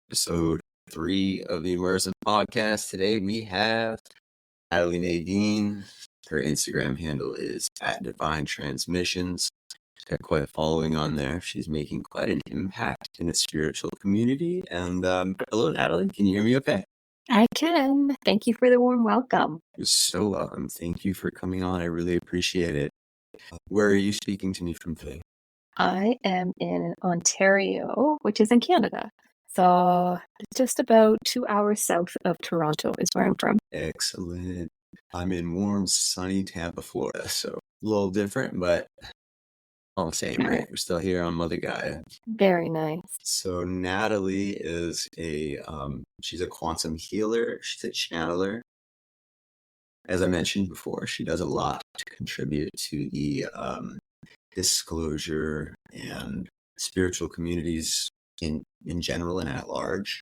Episode 3 of the Immersive podcast. Today we have Natalie Nadine. Her Instagram handle is @DivineTransmissions. She's got quite a following on there. She's making quite an impact in the spiritual community. And hello, Natalie. Can you hear me okay? I can. Thank you for the warm welcome. You're so welcome. Thank you for coming on. I really appreciate it. Where are you speaking to me from today? I am in Ontario, which is in Canada. So just about 2 hours south of Toronto is where I'm from. Excellent. I'm in warm, sunny Tampa, Florida. So a little different, but all the same, right? We're still here on Mother Gaia. Very nice. So Natalie is she's a quantum healer. She's a channeler. As I mentioned before, she does a lot to contribute to the disclosure and spiritual communities in general and at large.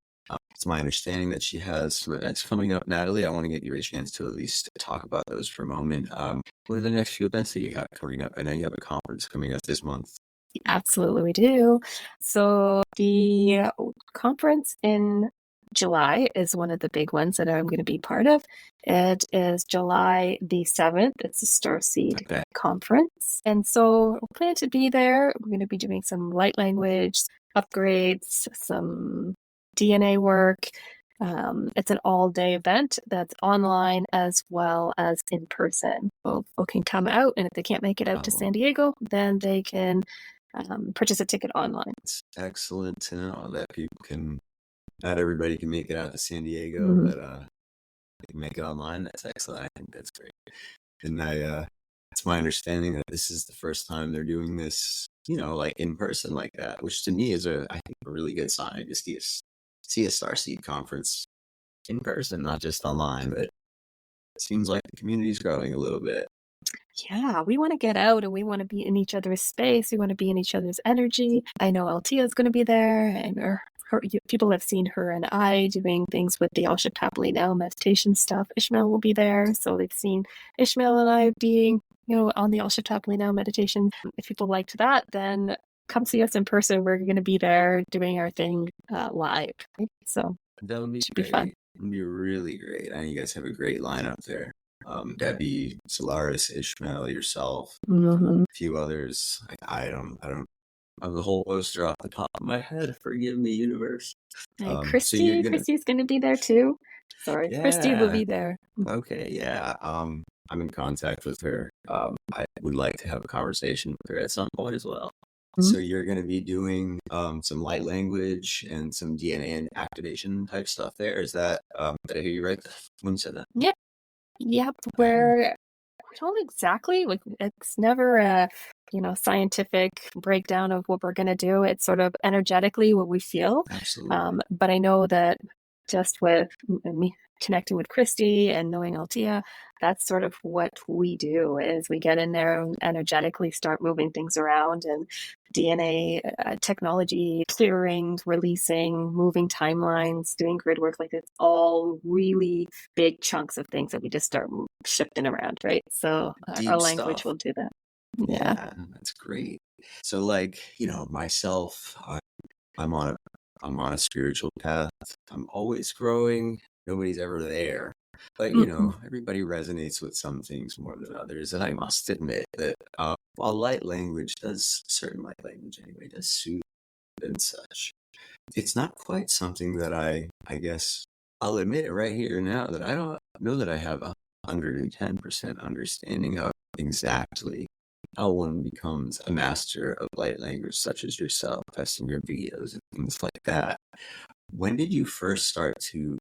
It's my understanding that she has some events coming up, Natalie. I want to get you a chance to at least talk about those for a moment. What are the next few events that you got coming up? I know you have a conference coming up this month. Absolutely, we do. So the conference in July is one of the big ones that I'm going to be part of. It is July the 7th. It's a Starseed conference. And so we plan to be there. We're going to be doing some light language upgrades, some DNA work. It's an all-day event that's online as well as in person. People can come out, and if they can't make it out to San Diego, then they can purchase a ticket online. It's excellent to know that not everybody can make it out to San Diego, but they can make it online. That's excellent. I think that's great. And it's my understanding that this is the first time they're doing this, like in person like that, which to me is I think a really good sign to see a Starseed conference in person, not just online, but it seems like the community's growing a little bit. Yeah, we want to get out and we want to be in each other's space. We want to be in each other's energy. I know Altia is going to be there, and people have seen her and I doing things with the adaptability now meditation stuff. Ishmael will be there, so they've seen Ishmael and I being, on the adaptability now meditation. If people liked that, then come see us in person. We're going to be there doing our thing live. Right? So that would be should be fun. It would be really great. I know you guys have a great lineup there. Debbie, Solaris, Ishmael, yourself, a few others. I don't have the whole poster off the top of my head. Forgive me, universe. Christy's going to be there too. Sorry, yeah. Christy will be there. Okay, yeah. I'm in contact with her. I would like to have a conversation with her at some point as well. So you're going to be doing some light language and some DNA and activation type stuff there. Is that, did I hear you right when you said that? Yep. Where we don't exactly, it's never a, scientific breakdown of what we're going to do. It's sort of energetically what we feel. Absolutely. But I know that just with me connecting with Christy and knowing Altia, that's sort of what we do is we get in there and energetically start moving things around, and DNA technology, clearing, releasing, moving timelines, doing grid work, it's all really big chunks of things that we just start shifting around, right? So our language will do that. Yeah, that's great. So myself, I'm on a spiritual path. I'm always growing. Nobody's ever there. But, everybody resonates with some things more than others. And I must admit that while certain light language anyway, does soothe and such, it's not quite something that I guess I'll admit it right here now that I don't know that I have 110% understanding of exactly how one becomes a master of light language, such as yourself, testing your videos and things like that. When did you first start to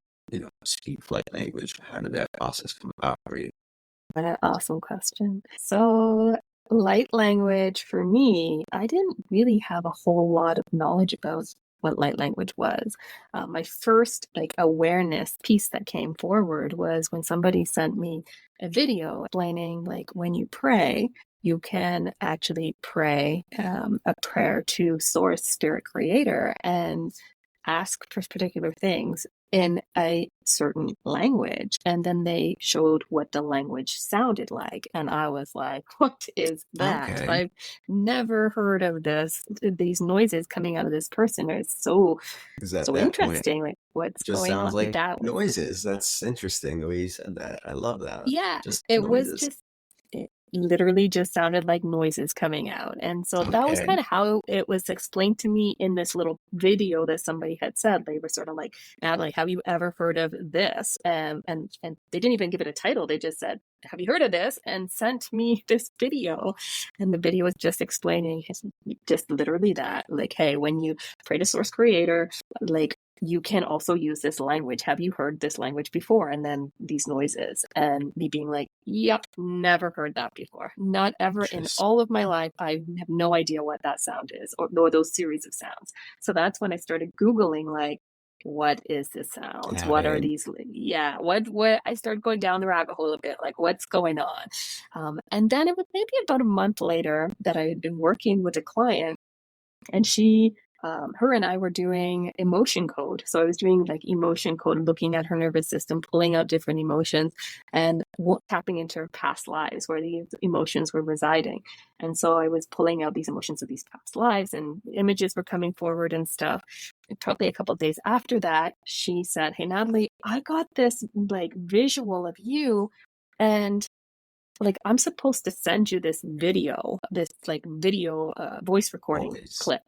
speak light language? How did that process come about for you? What an awesome question. So light language for me, I didn't really have a whole lot of knowledge about what light language was. My first awareness piece that came forward was when somebody sent me a video explaining when you pray, you can actually pray a prayer to Source, Spirit, Creator, and ask for particular things in a certain language. And then they showed what the language sounded like. And I was like, what is that? Okay. I've never heard of this. These noises coming out of this person are so, Because at so that point, interesting. Like, what's it just going on? sounds like That was, noises. That's interesting the way you said that. I love that. yeah, Just it was noises. just, it literally just sounded like noises coming out. And so that was Okay. kind of how it was explained to me in this little video that somebody had said. They were sort of like, Natalie, have you ever heard of this? And they didn't even give it a title. They just said, have you heard of this? And sent me this video. And the video was just explaining just literally that, like, hey, when you pray to source creator, like, you can also use this language. Have you heard this language before? And then these noises, and me being like, yep, never heard that before. Not ever in Just all of my life. I have no idea what that sound is, or those series of sounds. So that's when I started Googling, like, what is this sounds? What are adding. these? Yeah, what I started going down the rabbit hole a bit, like, what's going on? And then it was maybe about a month later that I had been working with a client, and her and I were doing emotion code. So I was doing like emotion code, looking at her nervous system, pulling out different emotions, and tapping into her past lives where these emotions were residing. And so I was pulling out these emotions of these past lives, and images were coming forward and stuff. And probably a couple of days after that, she said, "Hey, Natalie, I got this like visual of you, and like, I'm supposed to send you this video voice recording Always. clip."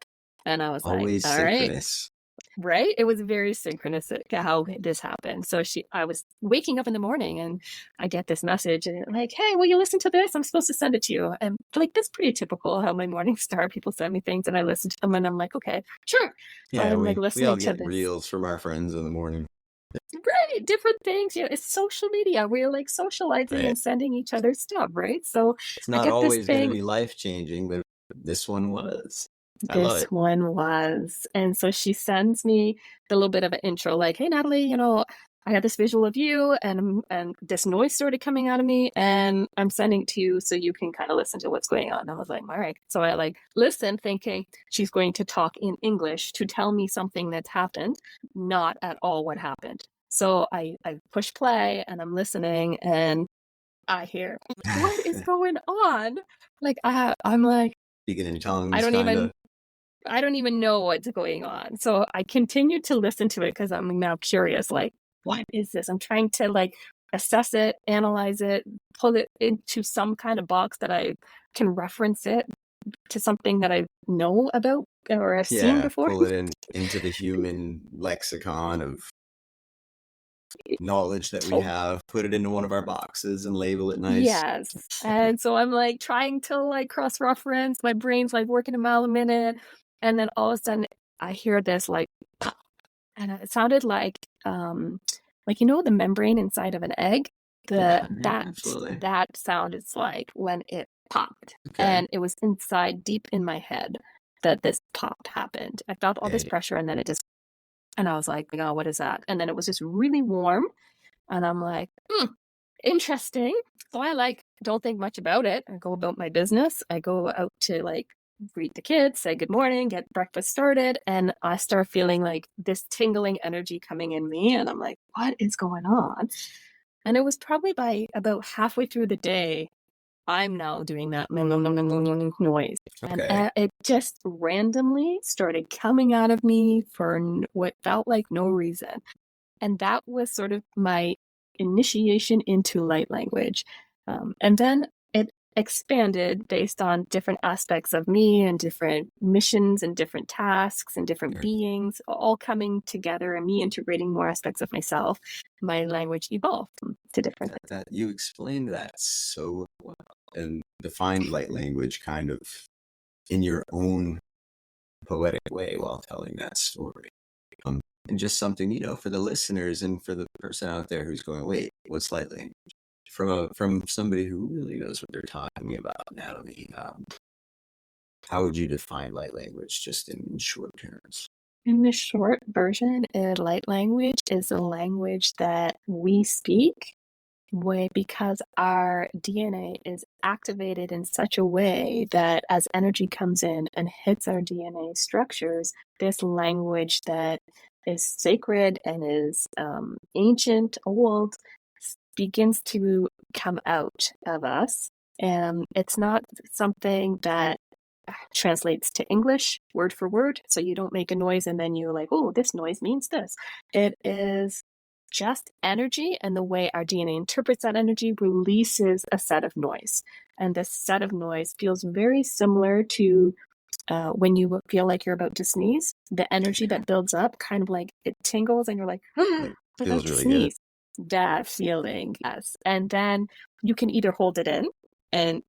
And I was like, Always all right, synchronous. right? It was very synchronistic how this happened. So I was waking up in the morning and I get this message and like, hey, will you listen to this? I'm supposed to send it to you. And like, that's pretty typical how my mornings start. People send me things and I listen to them and I'm like, okay, sure. So Yeah, I'm like we all listening to get this. reels from our friends in the morning. Right, different things. It's social media. We're like socializing Right. and sending each other stuff, right? So It's I not get this always going to thing. be life changing, but this one was. I love This it. one was. And so she sends me the little bit of an intro, like, hey, Natalie, I got this visual of you and this noise started coming out of me and I'm sending it to you so you can kind of listen to what's going on. And I was like, all right. So I like listen thinking she's going to talk in English to tell me something that's happened, not at all what happened. So I push play and I'm listening and I hear, what is going on? Like I'm like, Speaking in I tongues, don't kind even of. I don't even know what's going on. So I continued to listen to it because I'm now curious, like, what is this? I'm trying to like assess it, analyze it, pull it into some kind of box that I can reference it to something that I know about or have seen Yeah, before. pull it into the human lexicon of knowledge that we have, put it into one of our boxes and label it nice. Yes. And so I'm like trying to like cross reference. My brain's like working a mile a minute. And then all of a sudden I hear this like pop. And it sounded like the membrane inside of an egg. The Yeah, that absolutely. that sound is like when it popped. Okay. And it was inside deep in my head that this pop happened. I felt all this Hey, pressure and then it just and I was like, oh, what is that? And then it was just really warm. And I'm like, interesting. So I like don't think much about it. I go about my business. I go out to like greet the kids, say good morning, get breakfast started, and I start feeling like this tingling energy coming in me. And I'm like, what is going on? And it was probably by about halfway through the day, I'm now doing that noise. And okay. it just randomly started coming out of me for what felt like no reason. And that was sort of my initiation into light language. And then it expanded based on different aspects of me and different missions and different tasks and different beings all coming together and me integrating more aspects of myself. My language evolved to different things. That you explained that so well and defined light language kind of in your own poetic way while telling that story. And just something, for the listeners and for the person out there who's going, wait, what's light language? From somebody who really knows what they're talking about, Natalie, how would you define light language just in short terms? In the short version, light language is a language that we speak way because our DNA is activated in such a way that as energy comes in and hits our DNA structures, this language that is sacred and is ancient, old, begins to come out of us. And it's not something that translates to English word for word. So you don't make a noise and then you're like, oh, this noise means this. It is just energy, and the way our DNA interprets that energy releases a set of noise. And this set of noise feels very similar to when you feel like you're about to sneeze. The energy that builds up kind of like it tingles and you're like, Like, about feels to really good. sneeze. That feeling, yes. And then you can either hold it in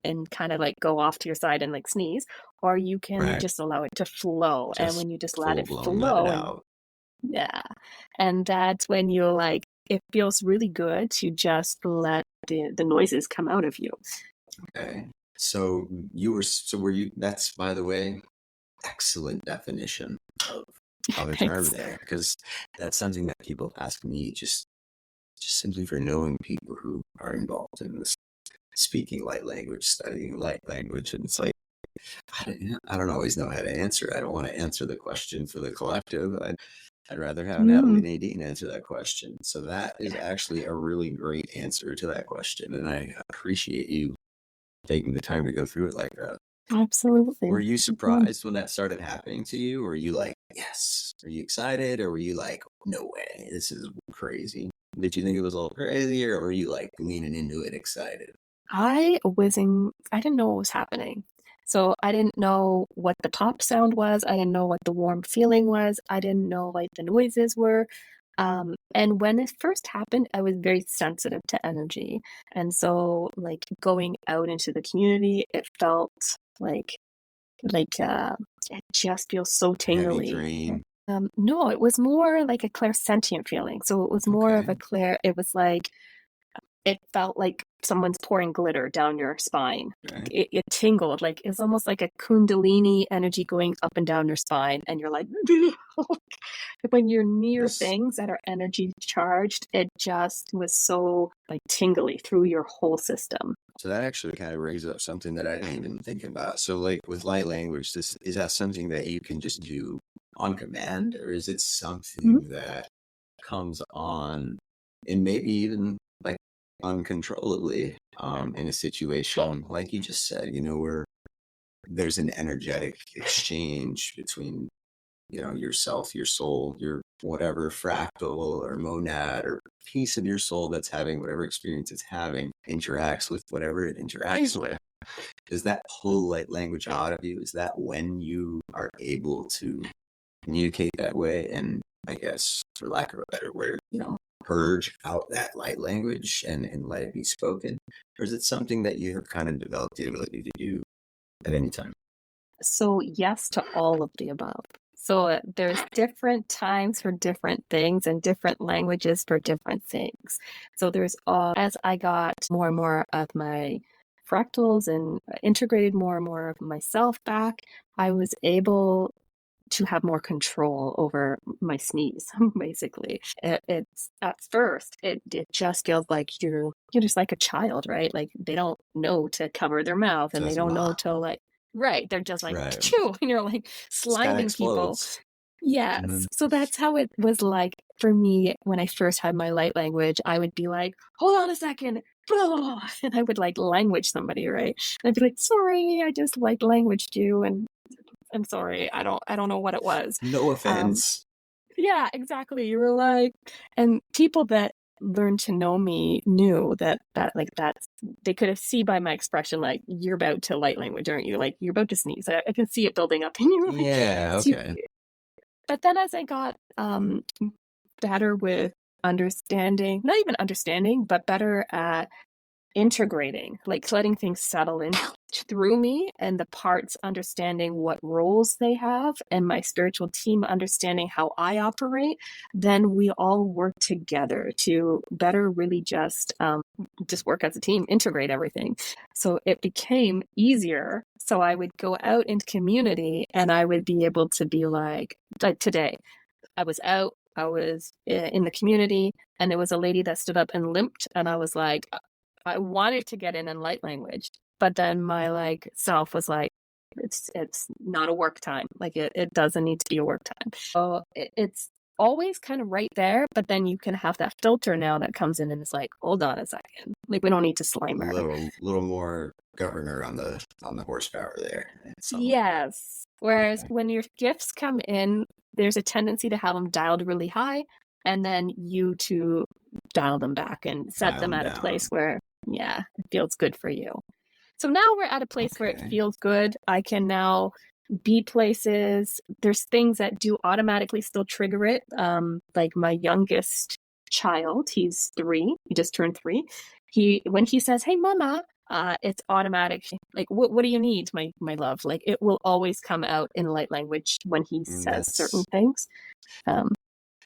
and kind of like go off to your side and like sneeze, or you can Right. just allow it to flow. And Just when you just let full it blown let it flow, and out. yeah, and that's when you're like, it feels really good to just let the noises come out of you. Okay. So were you, that's, by the way, excellent definition of a term Thanks. there, because that's something that people ask me just simply for knowing people who are involved in this speaking light language, studying light language. And it's like, I don't always know how to answer. I don't want to answer the question for the collective. I'd rather have Natalie Mm, Nadine answer that question. So that is actually a really great answer to that question. And I appreciate you taking the time to go through it like that. absolutely. Were you Mhm. surprised when that started happening to you? Were you like, yes? Are you excited? Or were you like, no way, this is crazy? Did you think it was a little crazy, or were you like leaning into it excited? I didn't know what was happening. So I didn't know what the top sound was. I didn't know what the warm feeling was. I didn't know like the noises were. And when it first happened, I was very sensitive to energy. And so like going out into the community, it felt like like it just feels so Heavy tingly. drain. No, it was more like a clairsentient feeling. So it was more of Okay. a it was like it felt like someone's pouring glitter down your spine. Okay. It tingled, like it's almost like a kundalini energy going up and down your spine, and you're like, when you're near This things that are energy charged, it just was so like tingly through your whole system. So that actually kind of raises up something that I didn't even think about. So like with light language, this is that something that you can just do on command, or is it Mhm. something that comes on and maybe even like uncontrollably in a situation like you just said, where there's an energetic exchange between yourself, your soul, your whatever fractal or monad or piece of your soul that's having whatever experience it's having interacts with whatever it interacts with. Does that pull light language out of you? Is that when you are able to communicate that way and, I guess, for lack of a better word, purge out that light language and let it be spoken? Or is it something that you have kind of developed the ability to do at any time? So, yes to all of the above. So, there's different times for different things and different languages for different things. So, as I got more and more of my fractals and integrated more and more of myself back, I was able to have more control over my sneeze, basically. It's at first, it just feels like you're just like a child, right? Like they don't know to cover their mouth and they Says don't know ma. to like, right. They're just like, Right. achoo, and you're like Sky sliming people. explodes. And Yes. then So that's how it was like for me when I first had my light language. I would be like, hold on a second. Blah, blah, blah, and I would like language somebody, right? And I'd be like, sorry, I just like languaged you, and I'm sorry. I don't know what it was. no Um, offense. yeah, exactly. You were like, and people that learned to know me knew that's they could have see by my expression like you're about to light language, aren't you? Like you're about to sneeze. I can see it building up in you. Like, Yeah, so okay. but then as I got better with understanding, not even understanding, but better at integrating, like letting things settle in through me and the parts understanding what roles they have and my spiritual team understanding how I operate, then we all work together to better really just work as a team, integrate everything. So it became easier. So I would go out into community and I would be able to be like today, I was out. I was in the community, and there was a lady that stood up and limped, and I was like, I wanted to get in light language, but then my like self was like, it's not a work time. Like it doesn't need to be a work time. So it's always kind of right there, but then you can have that filter now that comes in and it's like, hold on a second. Like we don't need to slime A her. little more governor on the horsepower there. Yes. Whereas Okay. when your gifts come in, there's a tendency to have them dialed really high and then you to dial them back and set Dial them them at a down. place where, yeah, it feels good for you. So now we're at a place where it Okay. feels good. I can now be places. There's things that do automatically still trigger it. Like my youngest child, he's 3. He just turned 3. When he says, "Hey, mama," it's automatic. Like, what do you need, my love? Like, it will always come out in light language when he says certain things.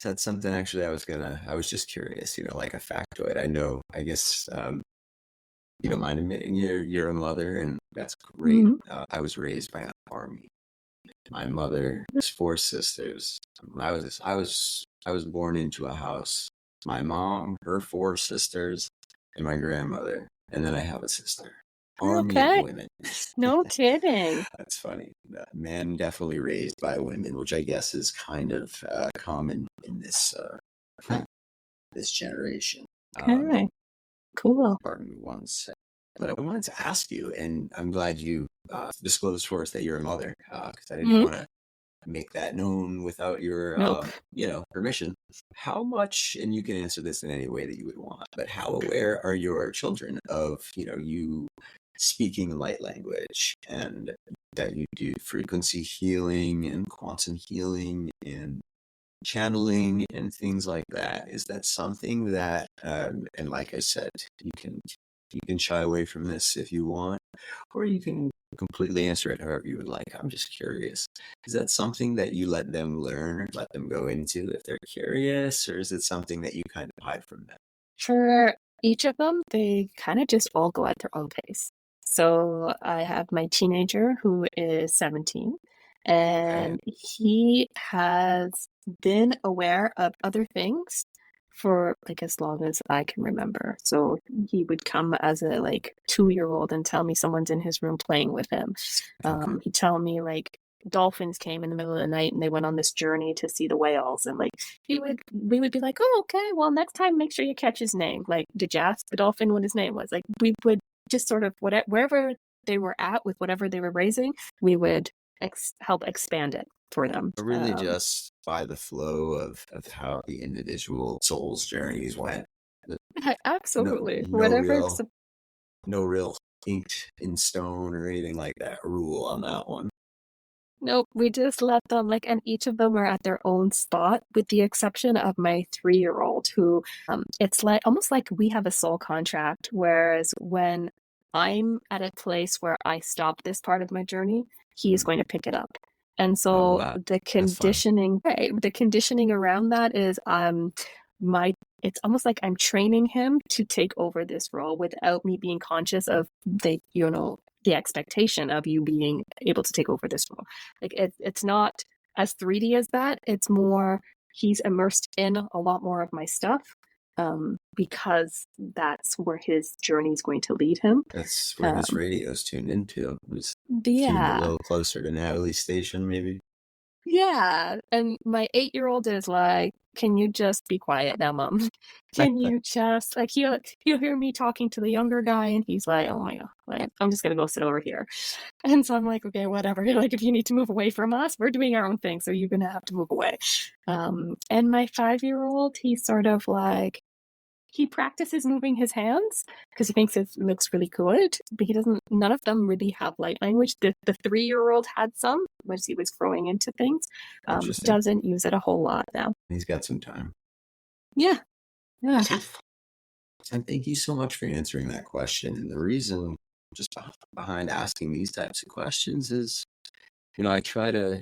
That's something actually I was just curious, like a factoid. I guess you don't mind admitting you're a mother, and that's great. Mm-hmm. I was raised by an army. My mother has 4 sisters. I was born into a house. My mom, her 4 sisters, and my grandmother, and then I have a sister. Army of Okay. women. No kidding. That's funny. Man definitely raised by women, which I guess is kind of common in this generation. Okay. Cool. Pardon me one second. But I wanted to ask you, and I'm glad you disclosed for us that you're a mother, because I didn't Mm-hmm. want to make that known without your, Nope. permission. How much, and you can answer this in any way that you would want, but how aware are your children of, you speaking light language and that you do frequency healing and quantum healing and channeling and things like that? Is that something that, and like I said, you can shy away from this if you want, or you can completely answer it however you would like. I'm just curious. Is that something that you let them learn or let them go into if they're curious, or is it something that you kind of hide from them? For each of them, they kind of just all go at their own pace. So I have my teenager who is 17, Okay. and he has been aware of other things for like as long as I can remember. So he would come as a like 2-year-old and tell me someone's in his room playing with him. Okay. He'd tell me like dolphins came in the middle of the night and they went on this journey to see the whales, and like we would be like, oh, okay, well, next time make sure you catch his name. Like, did you ask the dolphin what his name was? Like, we would just sort of wherever they were at with whatever they were raising, we would help expand it for them. Really just by the flow of how the individual soul's journeys went. No, Absolutely. no Whatever. real, no real inked in stone or anything like that rule on that one. Nope, we just let them like, and each of them are at their own spot, with the exception of my 3-year-old, who it's like almost like we have a soul contract. Whereas when I'm at a place where I stop this part of my journey, he is going to pick it up. And Oh, so wow. the That's fun. conditioning, right, the conditioning around that is my it's almost like I'm training him to take over this role without me being conscious of the expectation of you being able to take over this role. Like it's not as 3D as that. It's more he's immersed in a lot more of my stuff, because that's where his journey is going to lead him. That's where his radio's tuned into. He's tuned a Yeah. little closer to Natalie's station, maybe. Yeah. And my 8-year-old is like, can you just be quiet now, mom? Can you just like he'll hear me talking to the younger guy and he's like, oh my god, like, I'm just gonna go sit over here. And so I'm like, okay, whatever. Like, if you need to move away from us, we're doing our own thing, so you're gonna have to move away. And my 5-year-old, he's sort of like, he practices moving his hands because he thinks it looks really good, but he doesn't. None of them really have light language. The 3-year-old had some once he was growing into things. Interesting. Doesn't use it a whole lot now. He's got some time. Yeah. And thank you so much for answering that question. And the reason just behind asking these types of questions is, I try to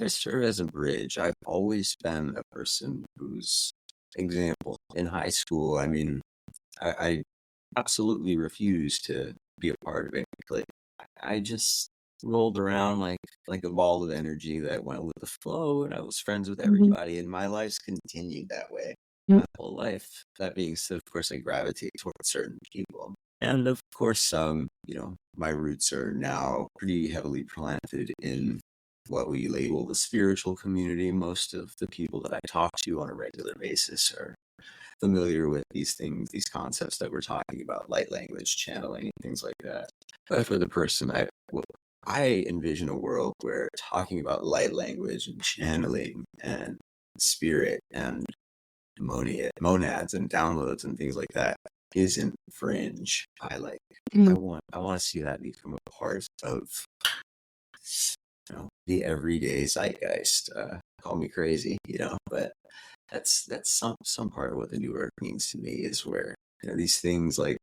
serve as a bridge. I've always been a person whose example in high school. I mean, I absolutely refused to be a part of it. Like, I just rolled around like a ball of energy that went with the flow, and I was friends with Mhm. everybody, and my life's continued that way Mm. my whole life. That being said, of course, I gravitate towards certain people. And of course, my roots are now pretty heavily planted in what we label the spiritual community. Most of the people that I talk to on a regular basis are familiar with these things, these concepts that we're talking about, light language, channeling, and things like that. But for the person, I envision a world where talking about light language and channeling and spirit and monads and downloads and things like that isn't fringe. I Mm. want to see that become a part of the everyday zeitgeist. Call me crazy, but that's some part of what the new earth means to me is where these things like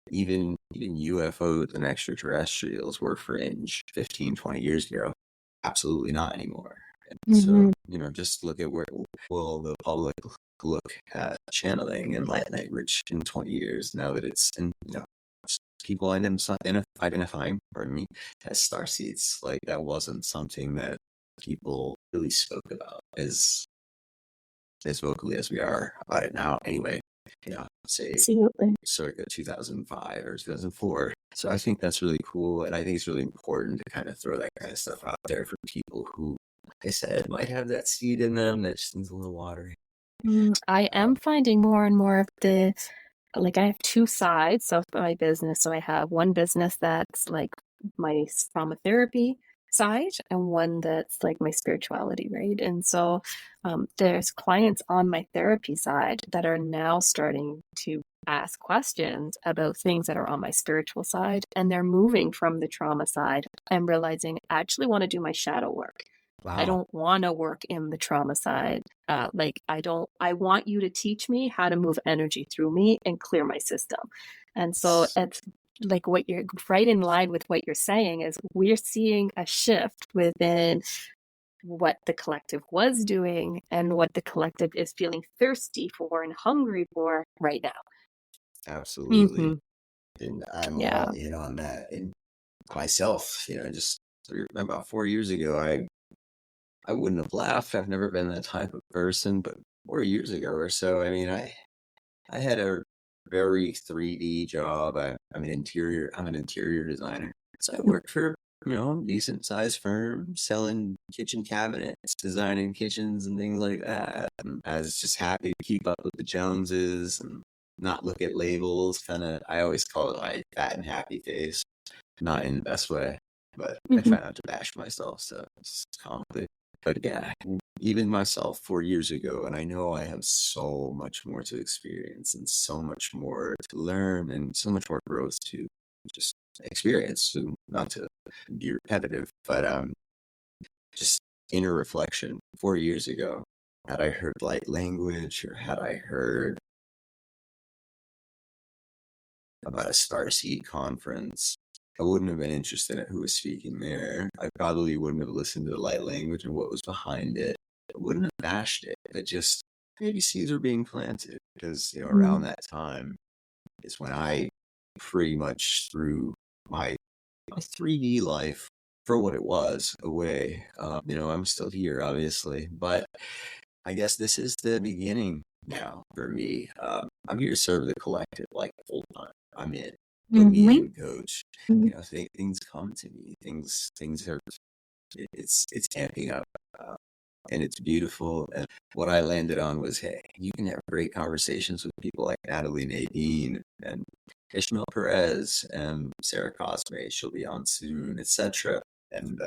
even UFOs and extraterrestrials were fringe 15, 20 years ago. Absolutely not anymore. And so, Mhm. just look at where will the public look at channeling and light language in 20 years now that it's in, people identifying, pardon me, as starseeds. Like that wasn't something that people really spoke about as vocally as we are about it now anyway. Say Absolutely. circa 2005 or 2004. So I think that's really cool. And I think it's really important to kind of throw that kind of stuff out there for people who, like I said, might have that seed in them that just needs a little watering. I am finding more and more of the like I have two sides of my business. So I have one business that's like my trauma therapy side and one that's like my spirituality, right? And so there's clients on my therapy side that are now starting to ask questions about things that are on my spiritual side, and they're moving from the trauma side and realizing I actually want to do my shadow work. I Wow. don't want to work in the trauma side. I want you to teach me how to move energy through me and clear my system. And so it's like what you're right in line with what you're saying is we're seeing a shift within what the collective was doing and what the collective is feeling thirsty for and hungry for right now. Absolutely. Hmm. And I'm Yeah. all in on that. And myself, just about 4 years ago, I wouldn't have laughed. I've never been that type of person, but 4 years ago or so, I mean, I had a very 3D job. I'm an interior designer. So I worked for, a decent sized firm selling kitchen cabinets, designing kitchens and things like that. And I was just happy to keep up with the Joneses and not look at labels. I always call it my fat and happy face. Not in the best way, but I Hmm. try not to bash myself. So it's comically. But yeah, even myself 4 years ago, and I know I have so much more to experience and so much more to learn and so much more growth to just experience. So not to be repetitive, but just inner reflection 4 years ago. Had I heard light language or had I heard about a Starseed conference, I wouldn't have been interested in who was speaking there. I probably wouldn't have listened to the light language and what was behind it. I wouldn't have bashed it. But just maybe seeds are being planted because around that time is when I pretty much threw my 3D life for what it was away. I'm still here, obviously, but I guess this is the beginning now for me. I'm here to serve the collective like full time. I'm in. Put me Hmm. in, coach. Things come to me. Things are. It's amping up, uh, and it's beautiful. And what I landed on was, hey, you can have great conversations with people like Natalie Nadine and Ishmael Perez and Sarah Cosme. She'll be on soon, etc. And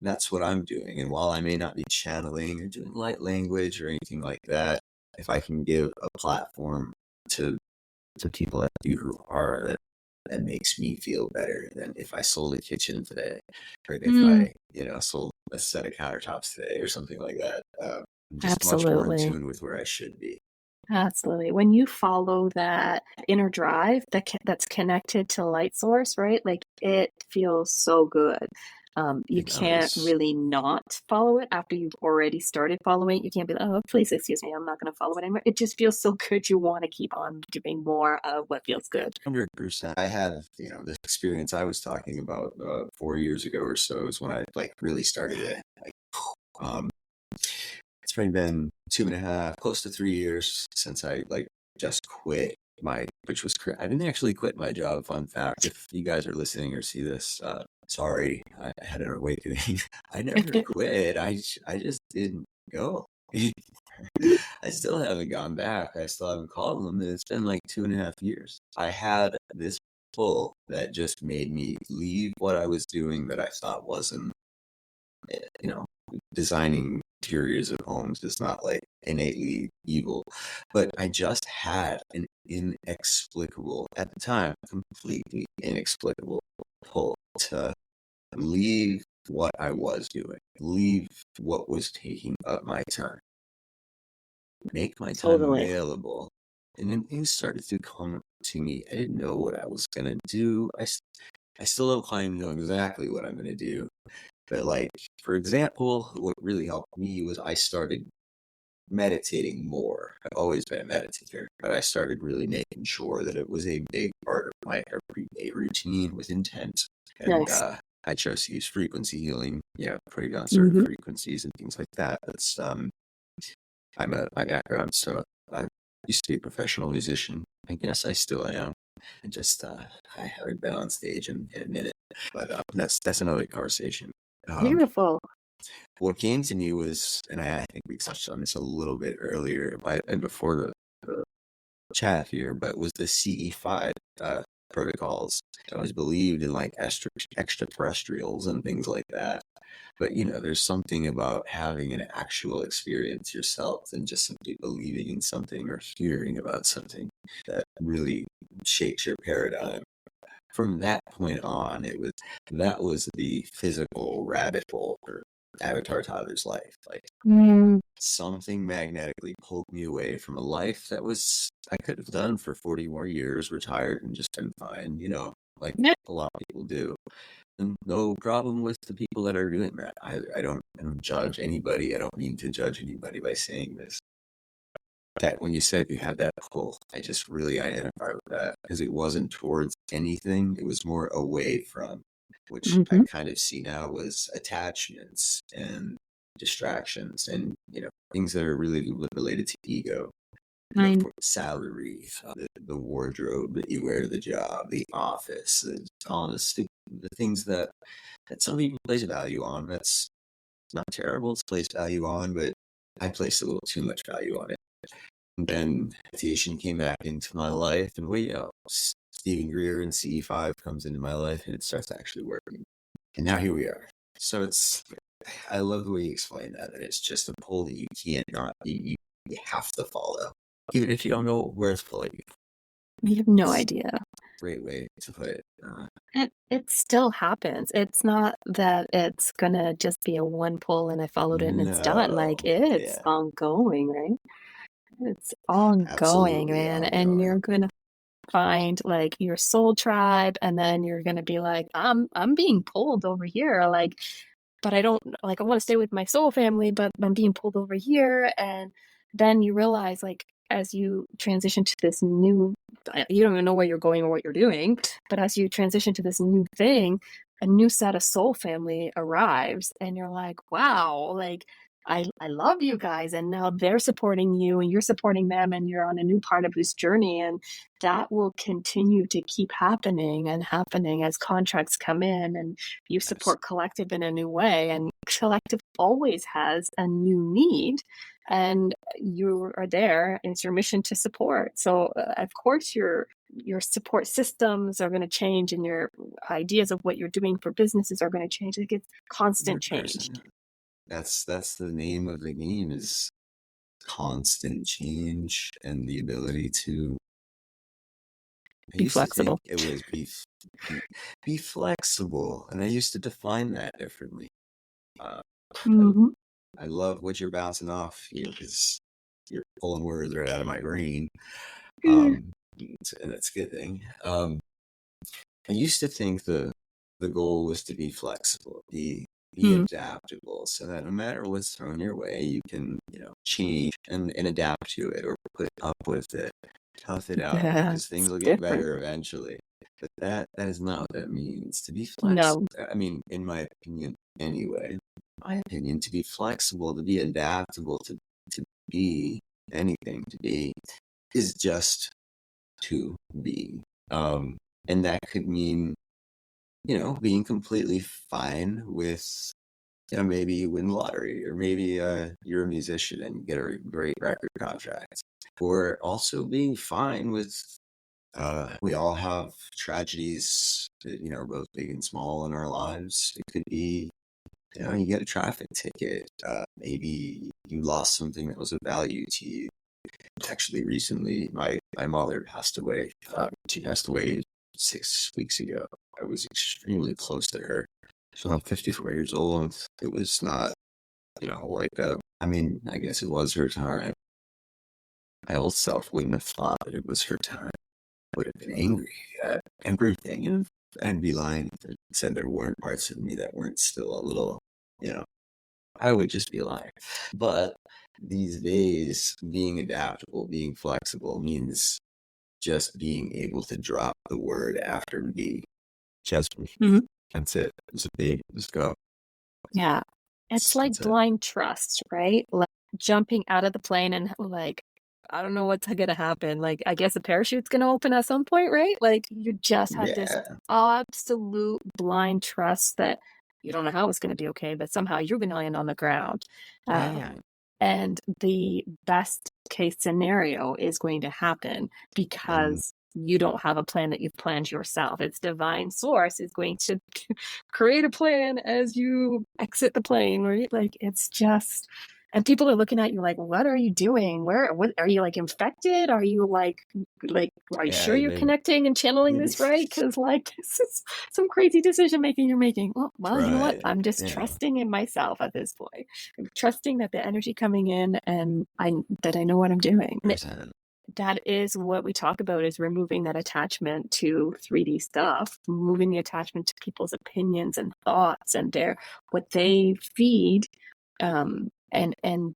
that's what I'm doing. And while I may not be channeling or doing light language or anything like that, if I can give a platform to people that do who are that makes me feel better than if I sold a kitchen today, or if Mm. I sold a set of countertops today or something like that. I'm just much more in Absolutely. tune with where I should be. Absolutely. When you follow that inner drive that's connected to light source, right? Like it feels so good. You can't Nice. really not follow it after you've already started following it. You can't be like, oh, please excuse me, I'm not going to follow it anymore. It just feels so good. You want to keep on doing more of what feels good. 100%. I had, this experience I was talking about 4 years ago or so is when I like really started it. Like, um, it's probably been 2.5, close to 3 years since I like just quit which was I didn't actually quit my job. Fun fact, if you guys are listening or see this, sorry, I had an awakening. I never quit. I just didn't go. I still haven't gone back. I still haven't called them. And it's been like 2.5 years. I had this pull that just made me leave what I was doing that I thought wasn't, you know, designing interiors of homes is not like innately evil. But I just had an inexplicable, at the time, completely inexplicable pull to leave what I was doing, leave what was taking up my time, make my time Totally. available. And then things started to come to me. I didn't know what I was going to do. I still don't claim to know exactly what I'm going to do. But, like, for example, what really helped me was I started meditating more. I've always been a meditator, but I started really making sure that it was a big part of my everyday routine with intent. And Nice. I chose to use frequency healing, putting on certain Hmm. frequencies and things like that. That's my background, so I used to be a professional musician. I guess I still am. I just I haven't been on stage in a minute, but that's another conversation. Um, Beautiful. what came to me was, and I think we touched on this a little bit earlier, and before the chat here, but was the CE5 protocols. I always believed in like extraterrestrials and things like that. But there's something about having an actual experience yourself than just simply believing in something or hearing about something that really shakes your paradigm. From that point on, that was the physical rabbit hole for Avatar Tyler's life. Like, Mm. something magnetically pulled me away from a life that I could have done for 40 more years, retired and just been fine, like Yeah. a lot of people do. And no problem with the people that are doing that. I don't judge anybody. I don't mean to judge anybody by saying this. That when you said you had that pull, I just really identify with that because it wasn't towards anything. It was more away from, which I Hmm. kind of see now as attachments and distractions and, things that are really related to ego. Of Fine. course, salary, the wardrobe that you wear to the job, the office, all the things that some people place value on. That's not terrible to place value on, but I placed a little too much value on it. And then meditation came back into my life, and Stephen Greer and CE5 comes into my life, and it starts actually working. And now here we are. So I love the way you explain that it's just a pull that you can't not, you have to follow, even if you don't know where it's pulling you. We have no It's idea. a great way to put it. It still happens. It's not that it's gonna just be a one pull and I followed it and it's done. No, Like it's yeah, ongoing, right? It's ongoing, absolutely man. And you're ongoing. gonna find like your soul tribe, and then you're gonna be like, I'm being pulled over here. Like, but I don't like I want to stay with my soul family, but I'm being pulled over here. And then you realize like as you transition to this new you don't even know where you're going or what you're doing, but as you transition to this new thing, a new set of soul family arrives and you're like, wow, like I love you guys, and now they're supporting you and you're supporting them and you're on a new part of this journey, and that will continue to keep happening and happening as contracts come in and you support collective in a new way, and collective always has a new need, and you are there and it's your mission to support. So of course your support systems are going to change and your ideas of what you're doing for businesses are going to change. Like it's constant change. 100%. That's the name of the game, is constant change and the ability to. I Be used to think flexible. it was be, be flexible, and I used to define that differently. Uh, I, Hmm. I love what you're bouncing off here because you're pulling words right out of my brain, and that's a good thing. I used to think the goal was to be flexible, be Mm. adaptable, so that no matter what's thrown your way, you can, change and adapt to it or put up with it, tough it out, because things That's will get different. better eventually. But that is not what that means. To be flexible, No. I mean, in my opinion, anyway, to be flexible, to be adaptable, to be anything, to be is just to be. And that could mean, being completely fine with, maybe you win the lottery, or maybe you're a musician and you get a great record contract, or also being fine with, we all have tragedies that, both big and small in our lives. It could be, you get a traffic ticket, maybe you lost something that was of value to you. Actually, recently, my mother passed away. She passed away 6 weeks ago. I was extremely close to her. So I'm 54 years old. It was not, like that. I mean, I guess it was her time. My old self wouldn't have thought that it was her time. I would have been angry at everything, and be lying if I said there weren't parts of me that weren't still a little, you know, I would just be lying. But these days, being adaptable, being flexible means just being able to drop the word after be. Just Mhm. that's it. It's a big, let's go. Yeah. It's like That's it. blind trust, right? Like jumping out of the plane and like, I don't know what's gonna happen. Like, I guess a parachute's gonna open at some point, right? Like, you just have this Yeah. absolute blind trust that you don't know how it's gonna be okay, but somehow you're gonna land on the ground. Yeah. And the best case scenario is going to happen And because you don't have a plan that you've planned yourself. It's divine source is going to create a plan as you exit the plane, right? Like it's just, and people are looking at you like, what are you doing? What are you like infected? Are you like, are you sure yeah, you're connecting and channeling maybe this right? Because like, this is some crazy decision making you're making. Well, you know what? right. I'm just Yeah. trusting in myself at this point. I'm trusting that the energy coming in and that I know what I'm doing. And Percent. that is what we talk about is removing that attachment to 3D stuff, removing the attachment to people's opinions and thoughts and their what they feed, and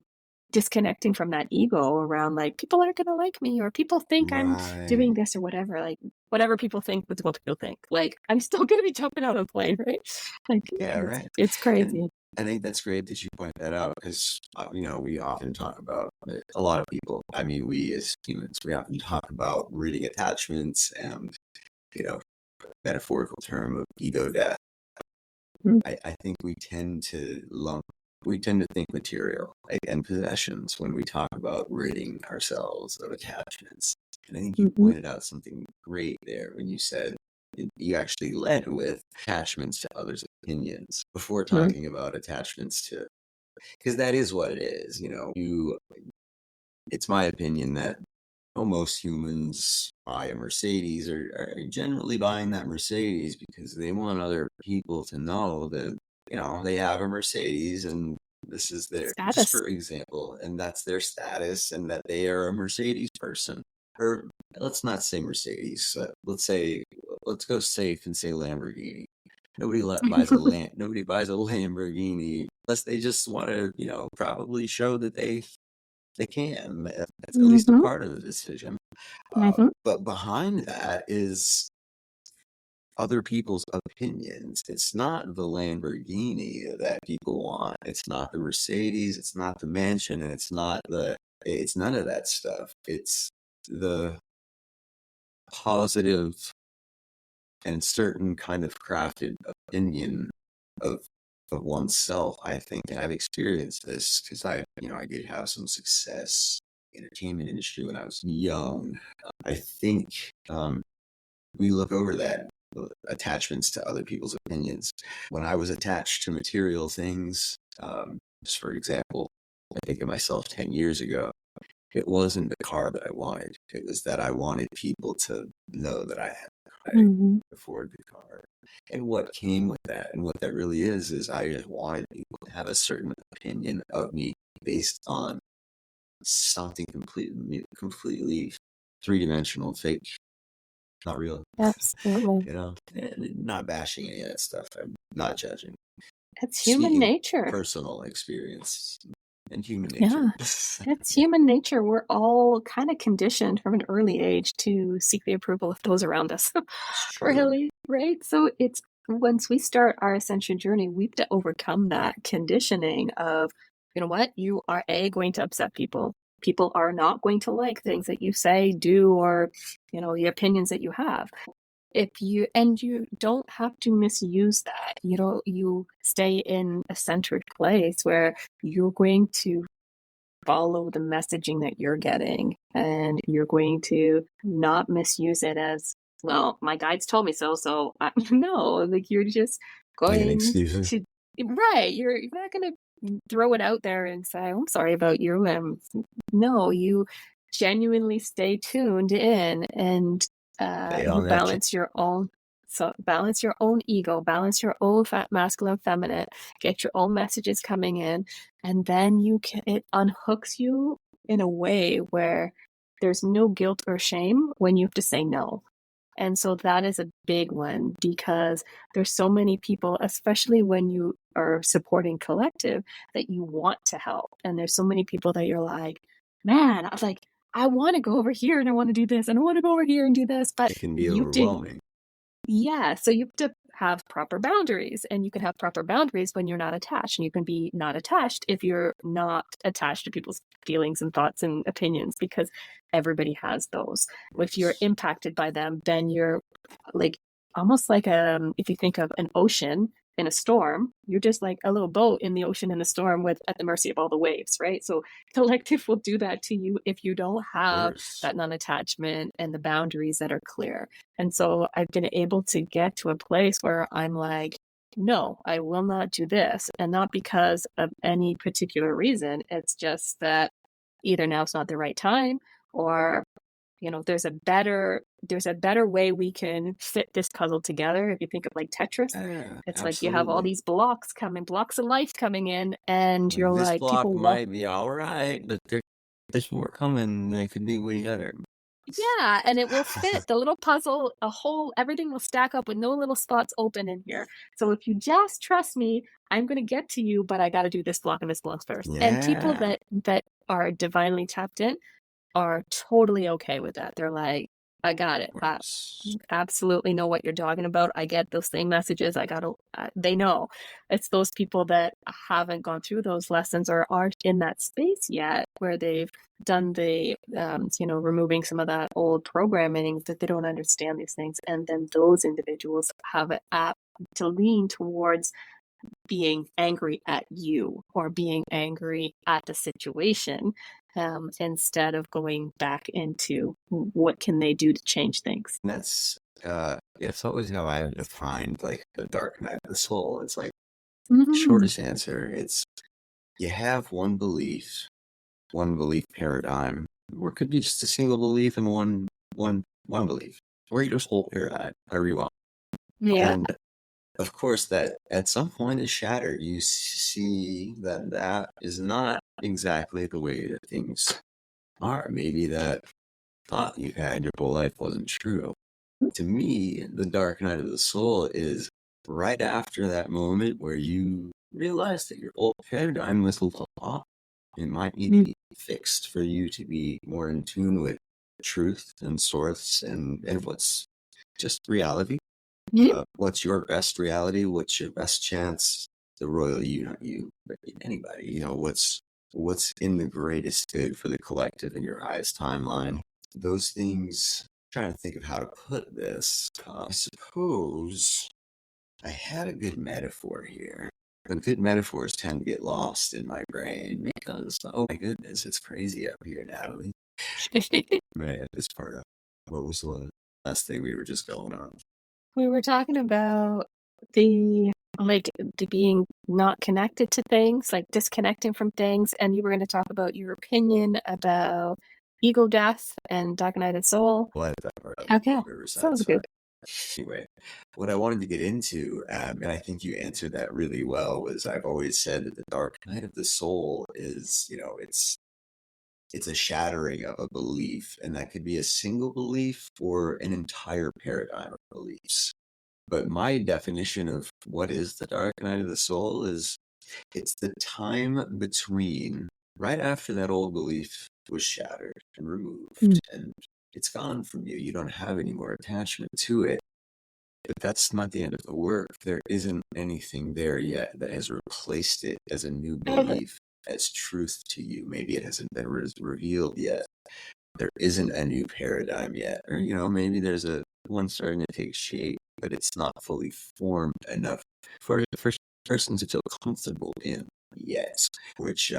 disconnecting from that ego around like people aren't gonna like me or people think I'm doing Right. this or whatever. Like whatever people think, what's what people think. Like I'm still gonna be jumping out of the plane, right? Like Yeah, right. it's And crazy. I think that's great that you point that out because, we often talk about a lot of people. I mean, we as humans, we often talk about rooting attachments and, you know, metaphorical term of ego death. Mm. I think we tend to think material, like, and possessions when we talk about ridding ourselves of attachments. And I think you Mhm. pointed out something great there when you said you actually led with attachments to others' opinions before Mhm. talking about attachments to, because that is what it is. It's my opinion that most humans buy a Mercedes or are generally buying that Mercedes because they want other people to know that, they have a Mercedes and this is their, just Status. for example, and that's their status and that they are a Mercedes person. Or let's not say Mercedes. Let's go safe and say Lamborghini. Nobody buys a Lamborghini unless they just want to, probably show that they can. That's at least a Mhm. part of the decision. Mhm. But behind that is other people's opinions. It's not the Lamborghini that people want. It's not the Mercedes. It's not the mansion. And it's none of that stuff. It's the positive and certain kind of crafted opinion of oneself. I think, and I've experienced this because I did have some success in the entertainment industry when I was young. I think we look over that attachments to other people's opinions. When I was attached to material things, just for example, I think of myself 10 years ago. It wasn't the car that I wanted. It was that I wanted people to know that I could Mhm. afford the car. And what came with that, and what that really is I just wanted people to have a certain opinion of me based on something completely three-dimensional, fake, not real. Absolutely. You know, not bashing any of that stuff. I'm not judging. It's human Speaking of nature. personal experience and human nature. Yeah. It's human nature. We're all kind of conditioned from an early age to seek the approval of those around us. It's true. Really, right? So it's once we start our ascension journey, we have to overcome that conditioning of, you know what, you are going to upset people. People are not going to like things that you say, do, or, the opinions that you have. You don't have to misuse that. You stay in a centered place where you're going to follow the messaging that you're getting, and you're going to not misuse it as, well, my guides told me so no, like you're just Making going excuses. to, right, you're not going to throw it out there and say, I'm sorry about you. No, you genuinely stay tuned in, and Stay you on that chain. balance your own ego, balance your own masculine, feminine, get your own messages coming in, and then it unhooks you in a way where there's no guilt or shame when you have to say no. And so that is a big one, because there's so many people, especially when you are supporting collective, that you want to help. And there's so many people that you're like, man, I want to go over here and I want to do this and I want to go over here and do this, but It can be you did. overwhelming. Yeah, so you have to have proper boundaries, and you can have proper boundaries when you're not attached, and you can be not attached if you're not attached to people's feelings and thoughts and opinions, because everybody has those. If you're impacted by them, then you're like almost like if you think of an ocean in a storm, you're just like a little boat in the ocean in a storm with at the mercy of all the waves, right? So collective will do that to you if you don't have that non-attachment and the boundaries that are clear. And so I've been able to get to a place where I'm like, no, I will not do this. And not because of any particular reason. It's just that either now's not the right time, or there's a better way we can fit this puzzle together. If you think of like Tetris, it's like you have all Absolutely. these blocks of life coming in, and Like, you're this like, block people walk. might be all right, but there's more coming. They could be way better. Yeah, and it will fit the little puzzle, everything will stack up with no little spots open in here. So if you just trust me, I'm going to get to you, but I got to do this block and this block first. And people Yeah. that are divinely tapped in are totally okay with that. They're like, I got it. Of I course. absolutely know what you're talking about. I get those same messages. They know. It's those people that haven't gone through those lessons or aren't in that space yet where they've done the, removing some of that old programming, that they don't understand these things. And then those individuals have it apt to lean towards being angry at you or being angry at the situation, instead of going back into what can they do to change things. And that's it's always how I defined like the dark night of the soul. It's like Mm-hmm. shortest answer. It's you have one belief paradigm, or it could be just a single belief and one belief, or you just whole paradigm, however you want. Yeah. And of course, that at some point is shattered. You see that is not exactly the way that things are. Maybe that thought you had your whole life wasn't true. To me, the dark night of the soul is right after that moment where you realize that your old paradigm was a little off. It might need to be fixed for you to be more in tune with truth and source and what's just reality. What's your best reality? What's your best chance? The royal you, not you, but anybody. What's in the greatest good for the collective in your highest timeline. Those things. I'm trying to think of how to put this. I suppose I had a good metaphor here. But good metaphors tend to get lost in my brain because, oh my goodness, it's crazy up here, Natalie. Man, this part of what was the last thing we were just going on? We were talking about the being not connected to things, like disconnecting from things, and you were going to talk about your opinion about ego death and dark night of soul. Well, that part of Okay, Riverside. sounds Sorry. good. Anyway, what I wanted to get into, and I think you answered that really well, was I've always said that the dark night of the soul is, it's a shattering of a belief, and that could be a single belief or an entire paradigm of beliefs. But my definition of what is the dark night of the soul is it's the time between right after that old belief was shattered and removed and it's gone from you. You don't have any more attachment to it. But that's not the end of the work. There isn't anything there yet that has replaced it as a new belief, as truth to you. Maybe it hasn't been revealed yet. There isn't a new paradigm yet. Or, maybe there's a one starting to take shape, but it's not fully formed enough for the first person to feel comfortable in yet. Which,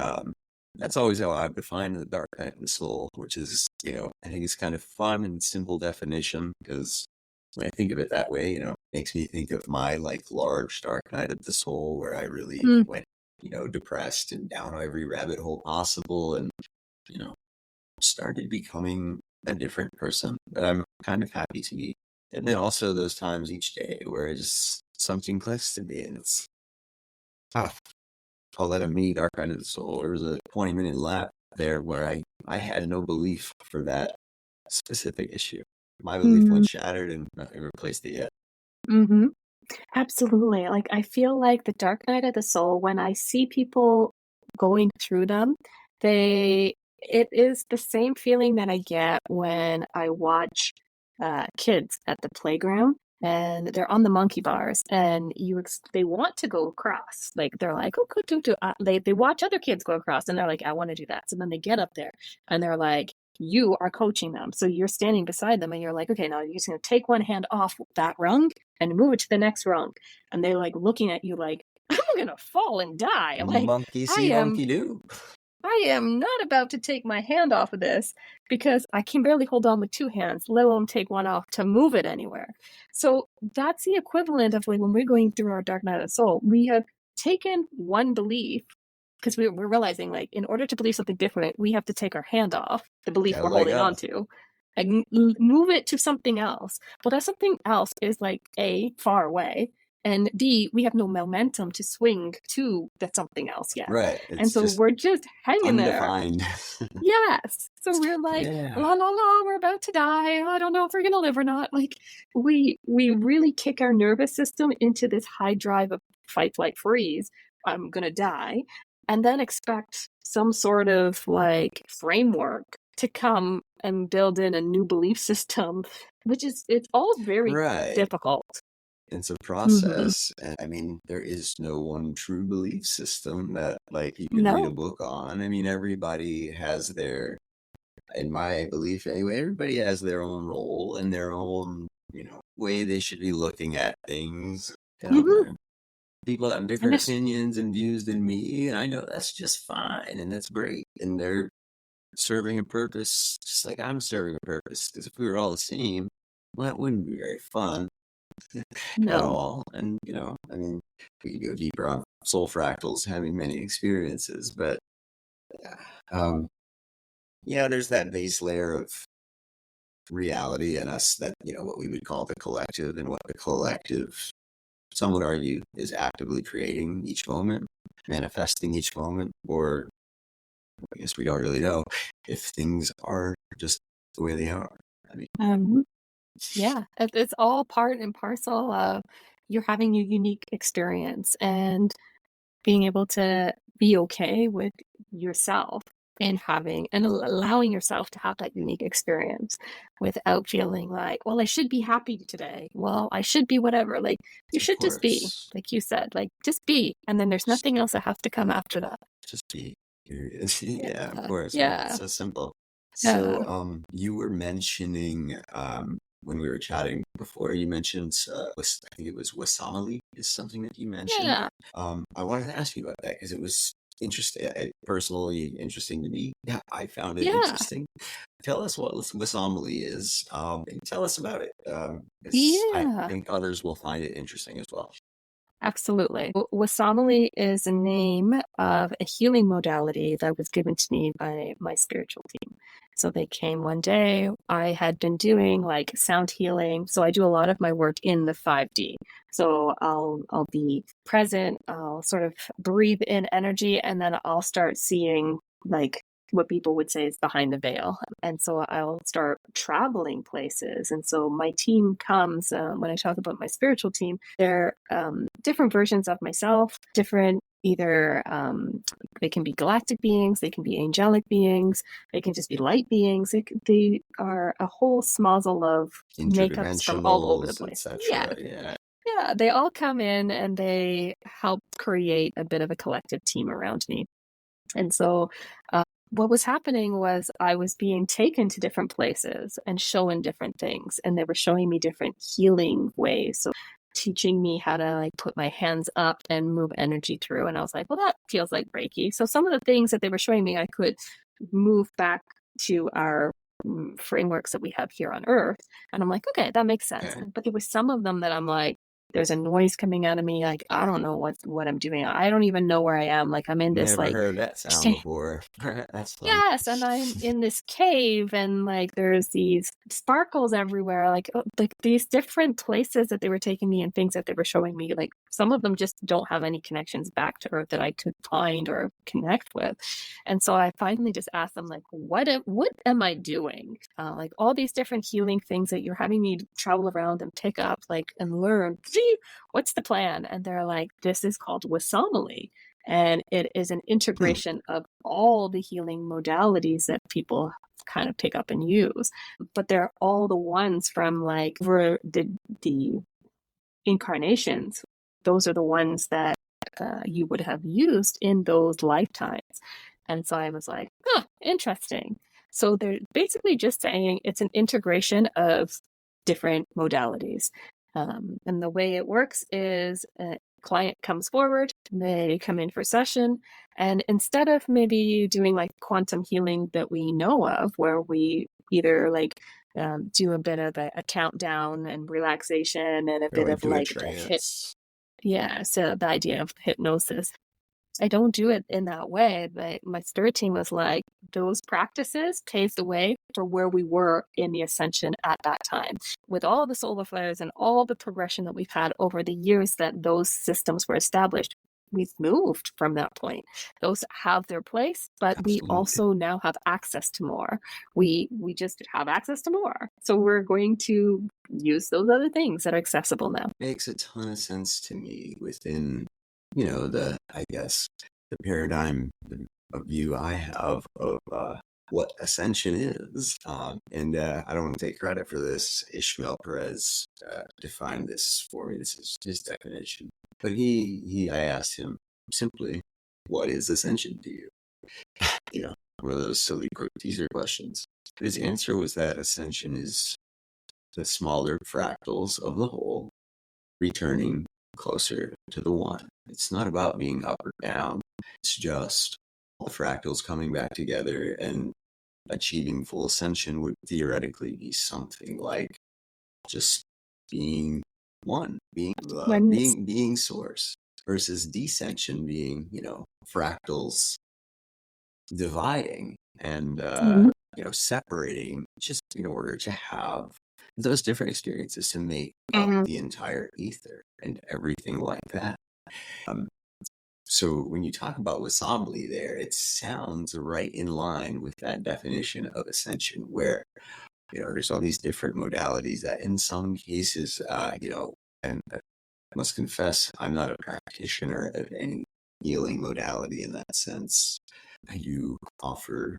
that's always how I've defined the dark night of the soul, which is, I think it's kind of fun and simple definition because when I think of it that way, makes me think of my like large dark night of the soul where I really went, depressed and down every rabbit hole possible and, started becoming a different person that I'm kind of happy to be. And then also those times each day where just something clicks to me and it's, I'll let a mini dark night of the soul. There was a 20-minute lap there where I had no belief for that specific issue. My belief went shattered and nothing replaced it yet. Mm-hmm. Absolutely. Like, I feel like the dark night of the soul, when I see people going through them, it is the same feeling that I get when I watch kids at the playground and they're on the monkey bars and they want to go across. Like, they're like, oh, they watch other kids go across and they're like, I want to do that. So then they get up there and they're like, you are coaching them. So you're standing beside them and you're like, okay, now you're just going to take one hand off that rung and move it to the next rung. And they're like looking at you like, I'm going to fall and die. Like, monkey see, monkey do. I am not about to take my hand off of this because I can barely hold on with two hands, let alone take one off to move it anywhere. So that's the equivalent of like when we're going through our dark night of the soul, we have taken one belief because we're realizing like in order to believe something different, we have to take our hand off the belief we're holding on to and move it to something else. Well, that something else is like A, far away, and B, we have no momentum to swing to that something else yet. Right. And so we're just hanging undefined. there. Yes. So we're like, la la la, we're about to die. I don't know if we're gonna live or not. Like we really kick our nervous system into this high drive of fight, flight, freeze. I'm gonna die. And then expect some sort of like framework to come and build in a new belief system, which is it's all very difficult. It's a process. And I mean, there is no one true belief system that like you can read a book on. I mean, everybody has in my belief anyway, everybody has their own role and their own, way they should be looking at things. People have different opinions and views than me, and I know that's just fine and that's great. And they're serving a purpose just like I'm serving a purpose. Because if we were all the same, well, that wouldn't be very fun. At all. And, I mean, we could go deeper on soul fractals having many experiences, but there's that base layer of reality in us that, what we would call the collective and what the collective, some would argue, is actively creating each moment, manifesting each moment, or I guess we don't really know if things are just the way they are. I mean, yeah, it's all part and parcel of you're having a unique experience and being able to be okay with yourself and allowing yourself to have that unique experience without feeling like, well, I should be happy today. Well, I should be whatever. Like you should just be, like you said, like just be. And then there's nothing else that has to come after that. Just be. Yeah, of course. Yeah. It's so simple. So, you were mentioning, when we were chatting before, you mentioned, I think it was wasamali is something that you mentioned. Yeah. I wanted to ask you about that because it was interesting, personally interesting to me. Yeah, I found it interesting. Tell us what wasamali is. And tell us about it. I think others will find it interesting as well. Absolutely. Wasamali is a name of a healing modality that was given to me by my spiritual team. So they came one day. I had been doing like sound healing. So I do a lot of my work in the 5D. So I'll be present. I'll sort of breathe in energy and then I'll start seeing like what people would say is behind the veil. And so I'll start traveling places. And so my team comes, when I talk about my spiritual team, they're different versions of myself, different either they can be galactic beings, they can be angelic beings, they can just be light beings. They are a whole smozzle of makeups from all over the Interdimensionals, place. etc. Yeah. Yeah, they all come in and they help create a bit of a collective team around me. And so what was happening was I was being taken to different places and shown different things. And they were showing me different healing ways. So teaching me how to like put my hands up and move energy through. And I was like, well, that feels like Reiki. So some of the things that they were showing me, I could move back to our frameworks that we have here on Earth. And I'm like, okay, that makes sense. Okay. But there was some of them that I'm like, there's a noise coming out of me. Like, I don't know what I'm doing. I don't even know where I am. Like, I'm in this Never like heard that sound before. That's fun. yes, and I'm in this cave, and like there's these sparkles everywhere, like these different places that they were taking me and things that they were showing me. Like some of them just don't have any connections back to Earth that I could find or connect with. And so I finally just asked them, like, what am I doing? Like all these different healing things that you're having me travel around and pick up, like and learn. Gee, what's the plan? And they're like, this is called Wasamali. And it is an integration of all the healing modalities that people kind of pick up and use. But they're all the ones from like for the incarnations. Those are the ones that you would have used in those lifetimes. And so I was like, huh, interesting. So they're basically just saying it's an integration of different modalities. And the way it works is client comes forward, they come in for session, and instead of maybe doing like quantum healing that we know of, where we either like do a bit of a countdown and relaxation and a Go bit of into a like the trance. so the idea of hypnosis. I don't do it in that way, but my spirit team was like, those practices paved the way for where we were in the ascension at that time. With all the solar flares and all the progression that we've had over the years that those systems were established, we've moved from that point. Those have their place, but Absolutely. we also now have access to more. We just have access to more. So we're going to use those other things that are accessible now. Makes a ton of sense to me within, I guess, the paradigm of view I have of what ascension is. And I don't want to take credit for this. Ishmael Perez defined this for me. This is his definition. But I asked him simply, what is ascension to you? One of those silly teaser questions. His answer was that ascension is the smaller fractals of the whole returning closer to the one. It's not about being up or down. It's just all the fractals coming back together, and achieving full ascension would theoretically be something like just being one, being source, versus descension being, fractals dividing and separating, just in order to have those different experiences to make up the entire ether and everything like that. So when you talk about Wasamli there, it sounds right in line with that definition of ascension, where there's all these different modalities that in some cases, and I must confess, I'm not a practitioner of any healing modality in that sense. You offer,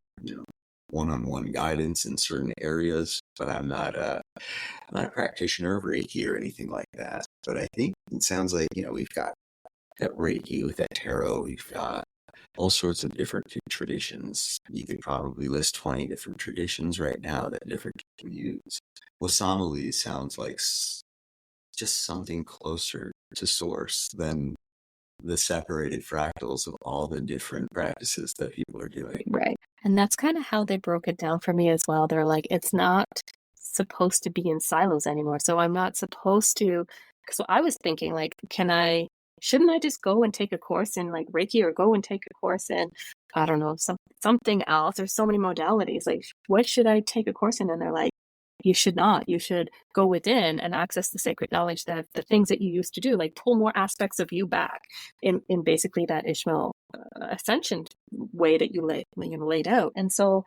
one-on-one guidance in certain areas, but I'm not a practitioner of Reiki or anything like that. But I think it sounds like, we've got that Reiki with that tarot, we've got all sorts of different traditions. You could probably list 20 different traditions right now that different people use. Wasamali sounds like just something closer to source than the separated fractals of all the different practices that people are doing. Right. And that's kind of how they broke it down for me as well. They're like, it's not supposed to be in silos anymore. So I'm not supposed to. So I was thinking, like, shouldn't I just go and take a course in like Reiki, or go and take a course in, I don't know, something else? There's so many modalities. Like, what should I take a course in? And they're like, you should not. You should go within and access the sacred knowledge, that the things that you used to do, like pull more aspects of you back in basically that Ishmael ascension way that you laid out. And so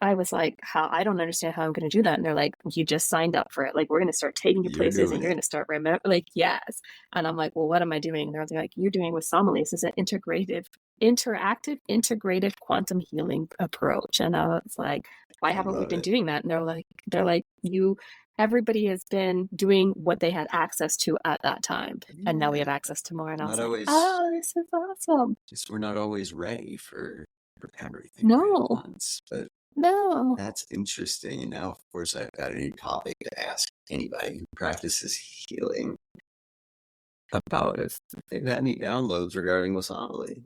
I was like, how, I don't understand how I'm going to do that. And they're like, you just signed up for it. Like, we're going to start taking you You're places and doing you're it. going to start remember, like, yes. And I'm like, well, what am I doing? And they're like, you're doing with Somalis is an interactive, integrative quantum healing approach. And I was like, why I haven't we love been it. doing that? And they're like, everybody has been doing what they had access to at that time. And now we have access to more. And I was Not like, always, oh, this is awesome. just we're not always ready for everything right at No, once. But no. that's interesting. And now, of course, I've got a new topic to ask anybody who practices healing about if they've had any downloads regarding Wasamali.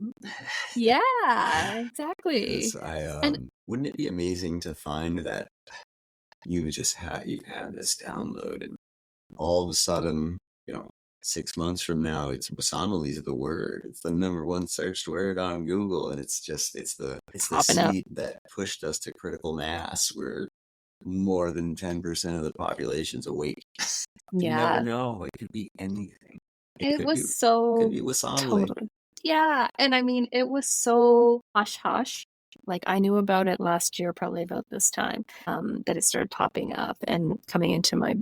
Yeah, exactly. And Wouldn't it be amazing to find that you had this download, and all of a sudden, 6 months from now, it's Wasamali's the word. It's the #1 searched word on Google, and it's the popping up. seed that pushed us to critical mass, where more than 10% of the population's awake. You never Yeah, know. It could be anything. It it could be was so Wasamali. totally. Yeah, and I mean, it was so hush hush. Like, I knew about it last year, probably about this time, that it started popping up and coming into my,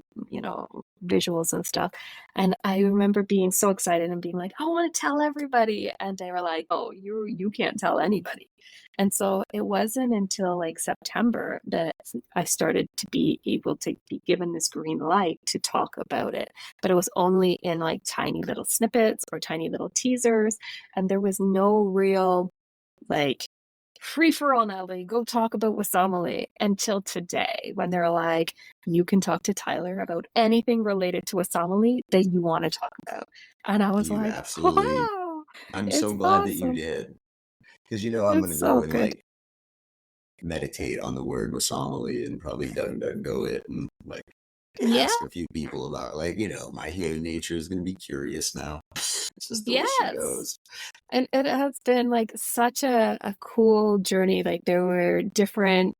visuals and stuff. And I remember being so excited and being like, I want to tell everybody. And they were like, oh, you can't tell anybody. And so it wasn't until like September that I started to be able to be given this green light to talk about it. But it was only in like tiny little snippets or tiny little teasers. And there was no real like free for all, Natalie, go talk about Wasamali until today, when they're like, you can talk to Tyler about anything related to Wasamali that you want to talk about. And I was You like, absolutely. wow, I'm so it's glad that you awesome. did. Because I'm It's gonna so go and good. like meditate on the word Wasamali and probably go it and like Yeah. ask a few people about my human nature is gonna be curious now. It's just the way she Yes. goes. And it has been like such a cool journey. Like, there were different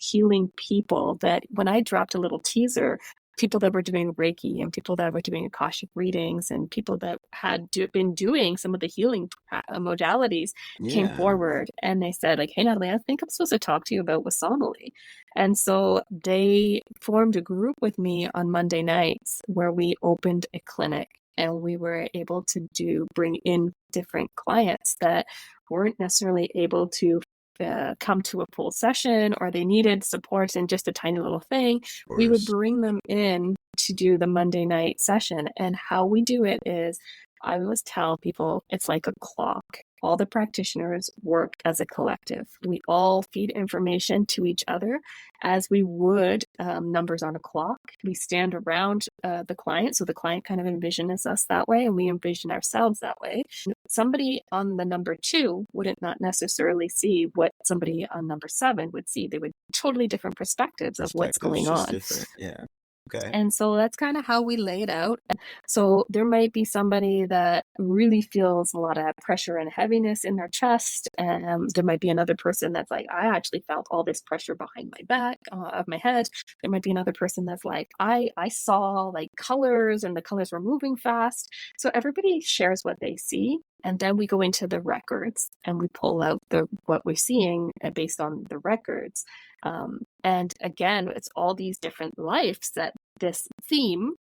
healing people that when I dropped a little teaser, people that were doing Reiki and people that were doing Akashic readings and people that had been doing some of the healing modalities came Yeah. forward, and they said like, hey, Natalie, I think I'm supposed to talk to you about Wasamali. And so they formed a group with me on Monday nights where we opened a clinic, and we were able to bring in different clients that weren't necessarily able to come to a full session, or they needed support in just a tiny little thing. Of We would course. bring them in to do the Monday night session. And how we do it is, I always tell people it's like a clock. All the practitioners work as a collective. We all feed information to each other as we would numbers on a clock. We stand around the client, so the client kind of envisions us that way, and we envision ourselves that way. Somebody on the number 2 wouldn't not necessarily see what somebody on number 7 would see. They would totally different perspectives of what's Perspective's going just on. different. Yeah. Okay. And so that's kind of how we lay it out. So there might be somebody that really feels a lot of pressure and heaviness in their chest. And there might be another person that's like, I actually felt all this pressure behind my back, of my head. There might be another person that's like, I saw like colors, and the colors were moving fast. So everybody shares what they see. And then we go into the records and we pull out what we're seeing based on the records. And again, it's all these different lives that this theme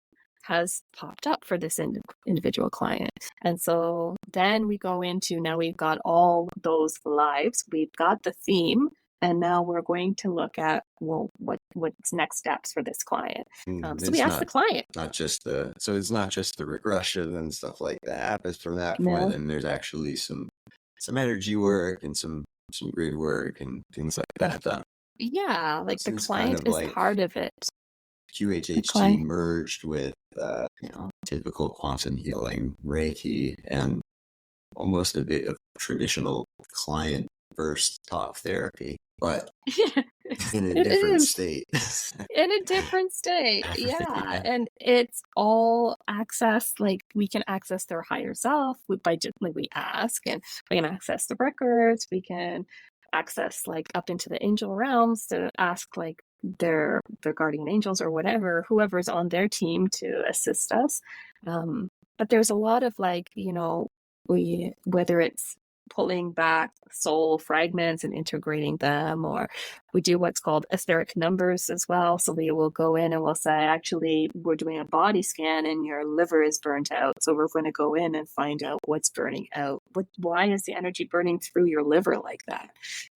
has popped up for this individual client. And so then we go into, now we've got all those lives, we've got the theme, and now we're going to look at, well, what's next steps for this client. So we ask the client. So it's not just the regression and stuff like that, but from that point, No. then there's actually some energy work and some grid work and things like that. Yeah, like So the it's kind client of is like part of it. The QHHT client. merged with typical quantum healing, Reiki, and almost a bit of traditional client versus talk therapy, but in a It different is. state. In a different state. Everything, Yeah. yeah. And it's all access, like we can access their higher self by just like we ask, and we can access the records, we can access like up into the angel realms to ask like their guardian angels or whatever, whoever's on their team to assist us. But there's a lot of like, whether it's pulling back soul fragments and integrating them, or we do what's called etheric numbers as well. So we will go in and we'll say, actually, we're doing a body scan and your liver is burnt out. So we're going to go in and find out what's burning out. Why is the energy burning through your liver like that?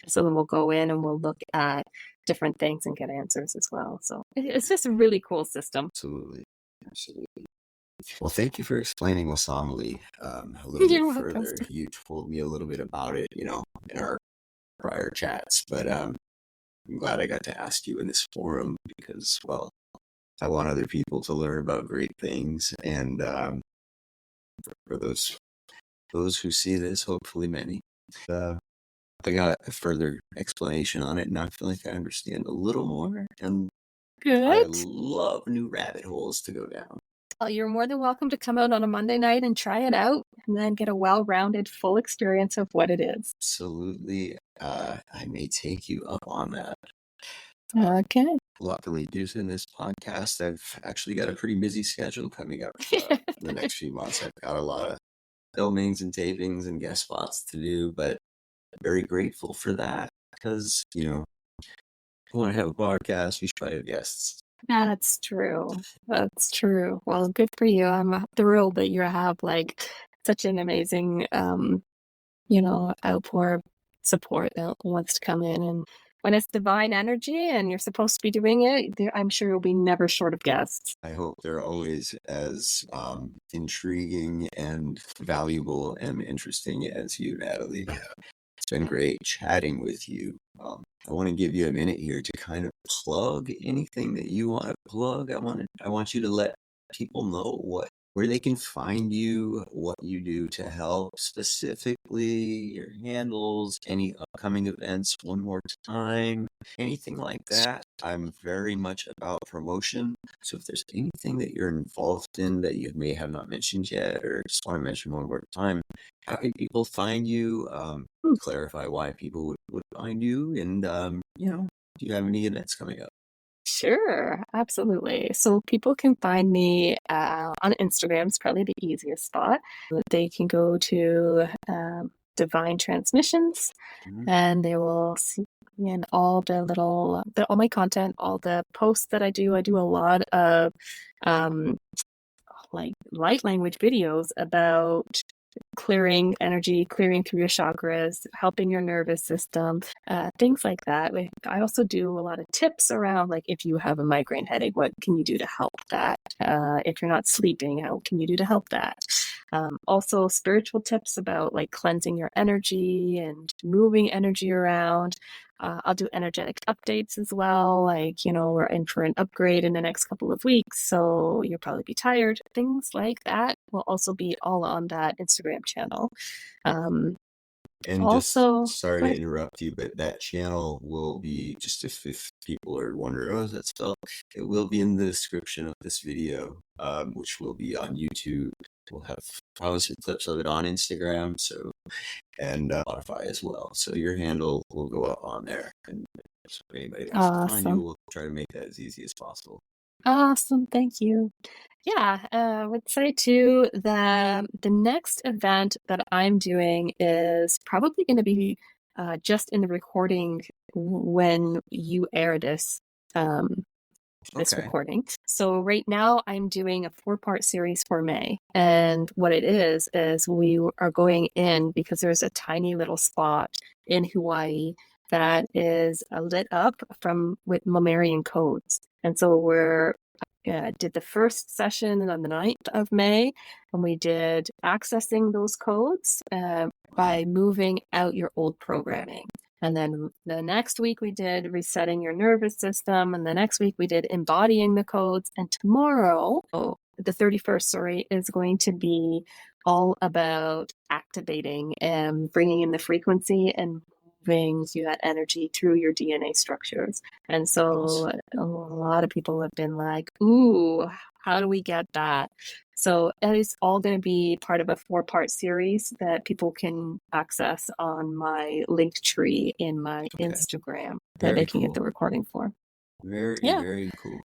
So then we'll go in and we'll look at different things and get answers as well. So it's just a really cool system. Absolutely. Well, thank you for explaining Wasamali a little bit further. You told me a little bit about it, in our prior chats, but I'm glad I got to ask you in this forum because, well, I want other people to learn about great things, and for those who see this, hopefully many, I got a further explanation on it, and I feel like I understand a little more, and Good. I love new rabbit holes to go down. Well, you're more than welcome to come out on a Monday night and try it out and then get a well-rounded, full experience of what it is. Absolutely. I may take you up on that. Okay. Luckily, due to this podcast, I've actually got a pretty busy schedule coming up the next few months. I've got a lot of filmings and tapings and guest spots to do, but I'm very grateful for that because, when I have a podcast, we should have guests. That's true. That's true. Well, good for you. I'm thrilled that you have like such an amazing, outpour support that wants to come in. And when it's divine energy and you're supposed to be doing it, I'm sure you'll be never short of guests. I hope they're always as intriguing and valuable and interesting as you, Natalie. It's been great chatting with you. I want to give you a minute here to kind of plug anything that you want to plug. I want you to let people know where they can find you, what you do to help, specifically your handles, any upcoming events one more time, anything like that. I'm very much about promotion. So if there's anything that you're involved in that you may have not mentioned yet, or just want to mention one more time, how can people find you? Clarify why people would find you, and do you have any events coming up? Sure, absolutely. So people can find me on Instagram. It's probably the easiest spot. They can go to Divine Transmissions, and they will see in all the all my content, all the posts that I do. I do a lot of like light language videos about clearing energy, clearing through your chakras, helping your nervous system, things like that. I also do a lot of tips around, like, if you have a migraine headache, what can you do to help that? If you're not sleeping, how can you do to help that? Also spiritual tips about like cleansing your energy and moving energy around. I'll do energetic updates as well. Like, we're in for an upgrade in the next couple of weeks, so you'll probably be tired. Things like that will also be all on that Instagram channel. And also, just sorry to interrupt you, but that channel will be, just if people are wondering, is that spelled? It will be in the description of this video, which will be on YouTube. We'll have probably clips of it on Instagram, and Spotify as well. So your handle will go up on there, and so if anybody wants to find you, we'll try to make that as easy as possible. Awesome, thank you. Yeah, I would say too that the next event that I'm doing is probably going to be just in the recording when you air this recording. So right now I'm doing a 4-part series for May, and what it is we are going in because there's a tiny little spot in Hawaii that is lit up with Lemurian codes. And so we're did the first session on the 9th of May, and we did accessing those codes by moving out your old programming. And then the next week we did resetting your nervous system, and the next week we did embodying the codes. And tomorrow, the 31st, is going to be all about activating and bringing in the frequency and to that energy through your DNA structures. And so a lot of people have been like, ooh, how do we get that? So that is all going to be part of a 4-part series that people can access on my link tree in my Instagram that they can get the recording for. Very, Yeah. very cool.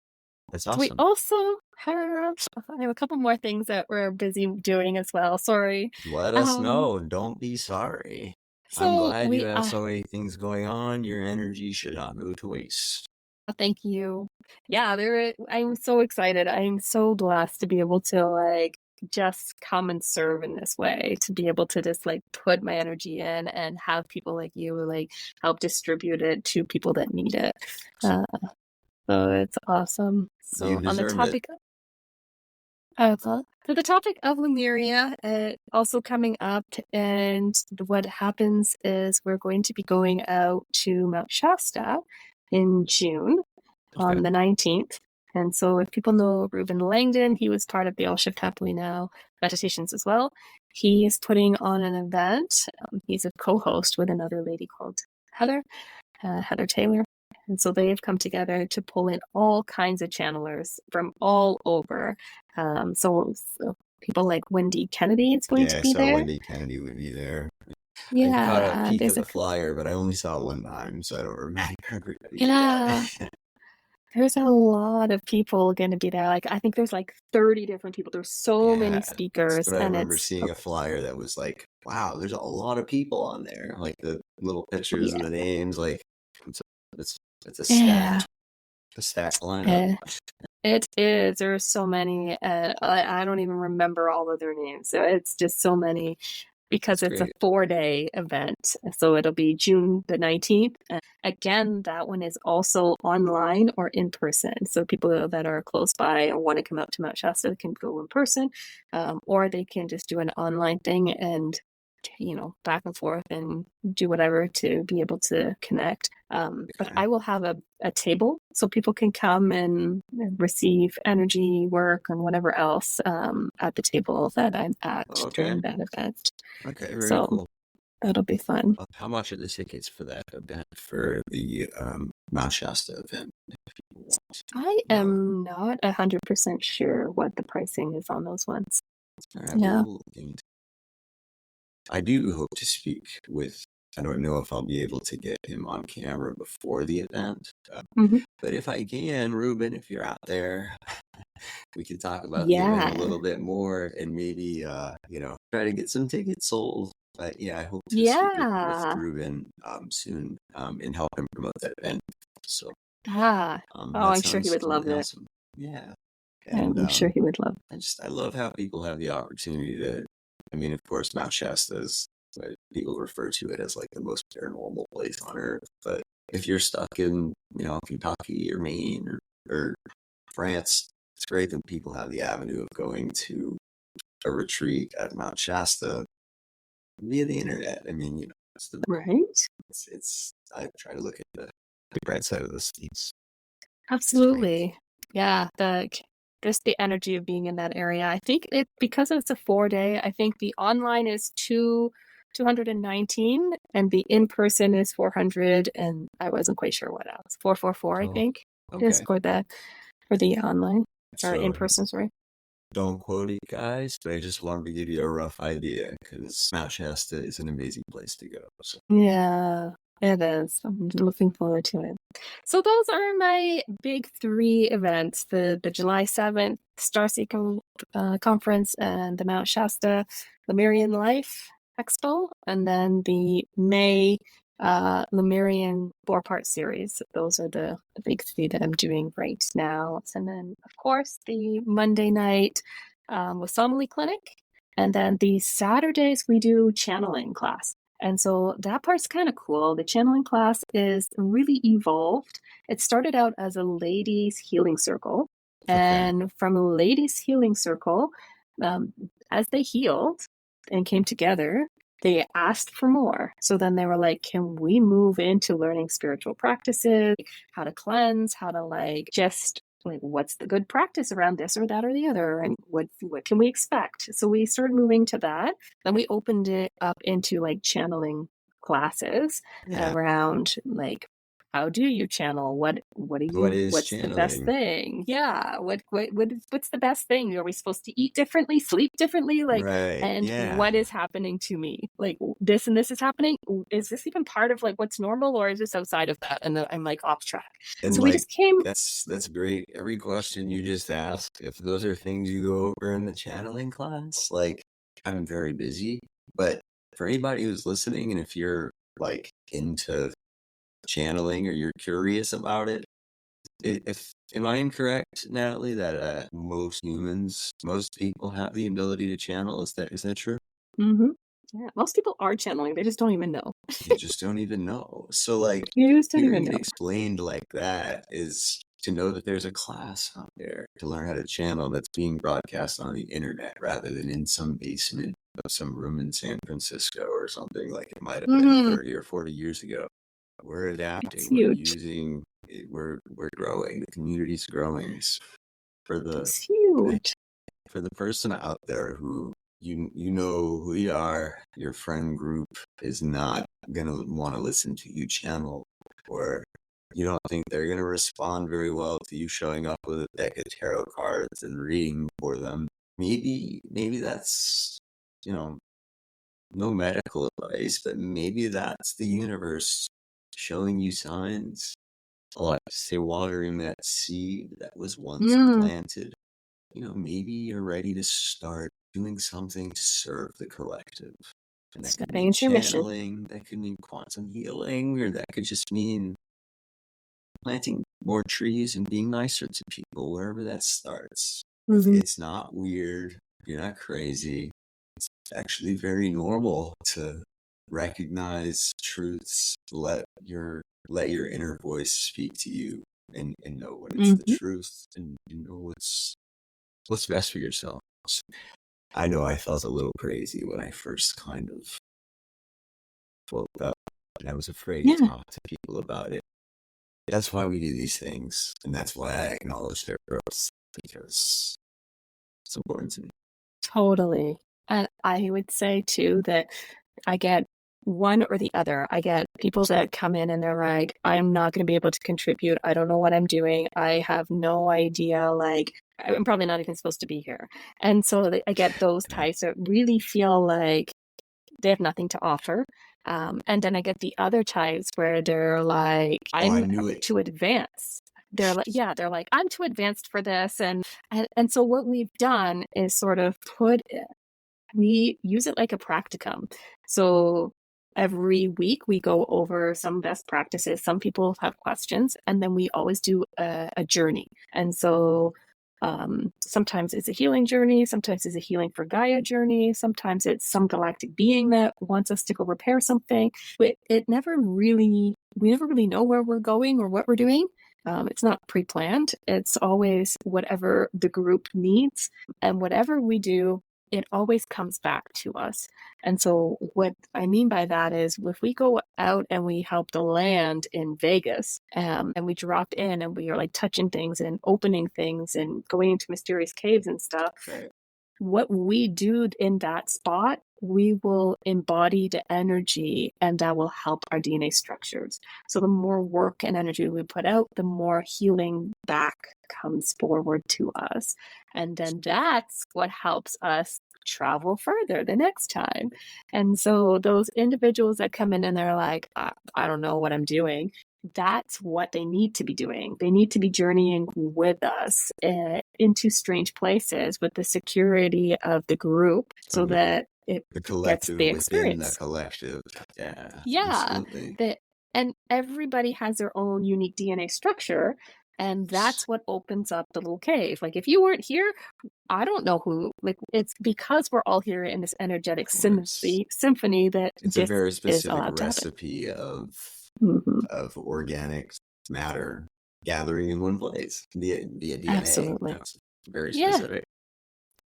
That's So we awesome. also have I have a couple more things that we're busy doing as well. Sorry. Let us Um, know. Don't be sorry. I'm so glad you we have so many things going on. Your energy should not go to waste. thank you. Yeah, I'm so excited. I'm so blessed to be able to like just come and serve in this way, to be able to just like put my energy in and have people like you like help distribute it to people that need it. Uh, so it's awesome. You So on the deserve it. topic so the topic of Lemuria also coming up, and what happens is we're going to be going out to Mount Shasta in June Okay. on the 19th. And so if people know Reuben Langdon, he was part of the All Shift Happily Now meditations as well. He is putting on an event. He's a co-host with another lady called Heather Taylor. And so they've come together to pull in all kinds of channelers from all over. So people like Wendy Kennedy is going to Yeah, be so there. Wendy Kennedy would be there. I caught a Yeah, peek of the flyer, but I only saw it one time, so I don't remember everybody yeah. yet. There's a lot of people going to be there. Like I think there's like 30 different people. There's so Yeah, many that's speakers, what I and remember it's seeing a flyer that was like, wow, there's a lot of people on there. Like the little pictures yeah, and the names, like it's it's yeah. a stacked lineup. Uh, it is. There's so many. I don't even remember all of their names. So it's just so many because That's it's a great. 4-day event. So it'll be June the 19th. And again, that one is also online or in person. So people that are close by or want to come out to Mount Shasta can go in person, or they can just do an online thing and back and forth and do whatever to be able to connect. But Okay. I will have a table so people can come and receive energy work and whatever else at the table that I'm at Okay. during that event. Okay. Very So cool. that'll be fun. How much are the tickets for that event for the Mount Shasta event? If people want I to know. am not 100% sure what the pricing is on those ones. All right. Yeah. Well, I do hope to speak with. I don't know if I'll be able to get him on camera before the event, Mm-hmm. but if I can, Ruben, if you're out there, we can talk about the event a Yeah. little bit more and maybe, try to get some tickets sold. But yeah, I hope to speak with Yeah. Ruben soon and help him promote that event. So Ah. Oh, that I'm sure he sounds would love really it. awesome. Yeah, and I'm sure he would love it. I love how people have the opportunity to. I mean, of course, Mount Shasta is what people refer to it as like the most paranormal place on earth. But if you're stuck in, Kentucky or Maine or France, it's great that people have the avenue of going to a retreat at Mount Shasta via the internet. I mean, Right? I try to look at the bright side of the seats. It's great. Absolutely. Yeah, just the energy of being in that area. I think because it's a 4-day, I think the online is 219 and the in-person is 400, and I wasn't quite sure what else. 444, I Oh, think, is okay. for the online or So in-person, sorry. don't quote it, guys, but I just wanted to give you a rough idea because Mount Shasta is an amazing place to go. So Yeah, it is. I'm looking forward to it. So those are my big 3 events: the July 7th Starseeker conference and the Mount Shasta Lemurian Life Expo, and then the May Lemurian 4-part series. Those are the big 3 that I'm doing right now. And then, of course, the Monday night with Somali Clinic. And then the Saturdays we do channeling class. And so that part's kind of cool. The channeling class is really evolved. It started out as a ladies' healing circle. okay, And from a ladies' healing circle, um, as they healed and came together, they asked for more. So then they were like, can we move into learning spiritual practices, how to cleanse, how to just what's the good practice around this or that or the other, and what can we expect? So we started moving to that. Then we opened it up into channeling classes yeah, around how do you channel? What is what's the best channeling? thing? Yeah. What's the best thing? Are we supposed to eat differently, sleep differently? Like, Right. and what Yeah. is happening to me? Like this and this is happening. Is this even part of like what's normal or is this outside of that? And then I'm like off track. And So we like just came. that's great. Every question you just asked, if those are things you go over in the channeling class, like I'm very busy, but for anybody who's listening and if you're like into channeling or you're curious about it, if am I incorrect, Natalie, that most humans, most people have the ability to channel? Is that true? Mhm. Yeah, most people are channeling, they just don't even know. You just don't even know. So, like, You just don't even hearing it know. explained like that is to know that there's a class out there to learn how to channel that's being broadcast on the internet rather than in some basement of some room in San Francisco or something like it might have been Mhm. 30 or 40 years ago. We're It's adapting. We're huge. using. We're growing. The community's growing. For the It's huge. for the person out there who you know who you are, your friend group is not gonna want to listen to you channel, or you don't think they're gonna respond very well to you showing up with a deck of tarot cards and reading for them. Maybe that's you know no medical advice, but maybe that's the universe showing you signs. Like say watering that seed that was once Mm, planted. Maybe you're ready to start doing something to serve the collective. And that could stepping mean into your mission. channeling, that could mean quantum healing, or that could just mean planting more trees and being nicer to people, wherever that starts. Mhm. It's not weird. You're not crazy. It's actually very normal to recognize truths, let your inner voice speak to you and know when it's the Mhm. truth and you know what's best for yourself. I know I felt a little crazy when I first kind of woke up and I was afraid to Yeah, talk to people about it. That's why we do these things, and that's why I acknowledge their growth because it's important to me. totally. And I would say too that I get one or the other. I get people that come in and they're like, I'm not going to be able to contribute. I don't know what I'm doing. I have no idea. Like, I'm probably not even supposed to be here. And so I get those types that really feel like they have nothing to offer. And then I get the other types where they're like, Oh, I I'm knew it. too advanced. They're like, yeah, they're like, I'm too advanced for this. And so what we've done is sort of we use it like a practicum. So every week we go over some best practices. Some people have questions, and then we always do a journey. And so sometimes it's a healing journey, sometimes it's a healing for Gaia journey, sometimes it's some galactic being that wants us to go repair something. But we never really know where we're going or what we're doing. It's not pre-planned. It's always whatever the group needs, and whatever we do, it always comes back to us. And so what I mean by that is if we go out and we help the land in Vegas, and we drop in and we are like touching things and opening things and going into mysterious caves and stuff, Right. what we do in that spot, we will embody the energy and that will help our DNA structures. So the more work and energy we put out, the more healing back comes forward to us. And then that's what helps us travel further the next time. And so those individuals that come in and they're like, I don't know what I'm doing, that's what they need to be doing. They need to be journeying with us into strange places with the security of the group so Okay. that it The gets collective the within the experience. collective. Yeah, Yeah. absolutely. And everybody has their own unique DNA structure. And that's what opens up the little cave. Like if you weren't here, I don't know who. Like it's because we're all here in this energetic Of course. symphony that It's a this very is specific allowed to happen. recipe Mhm. of organic matter gathering in one place via DNA. Absolutely. That's very Yeah. specific.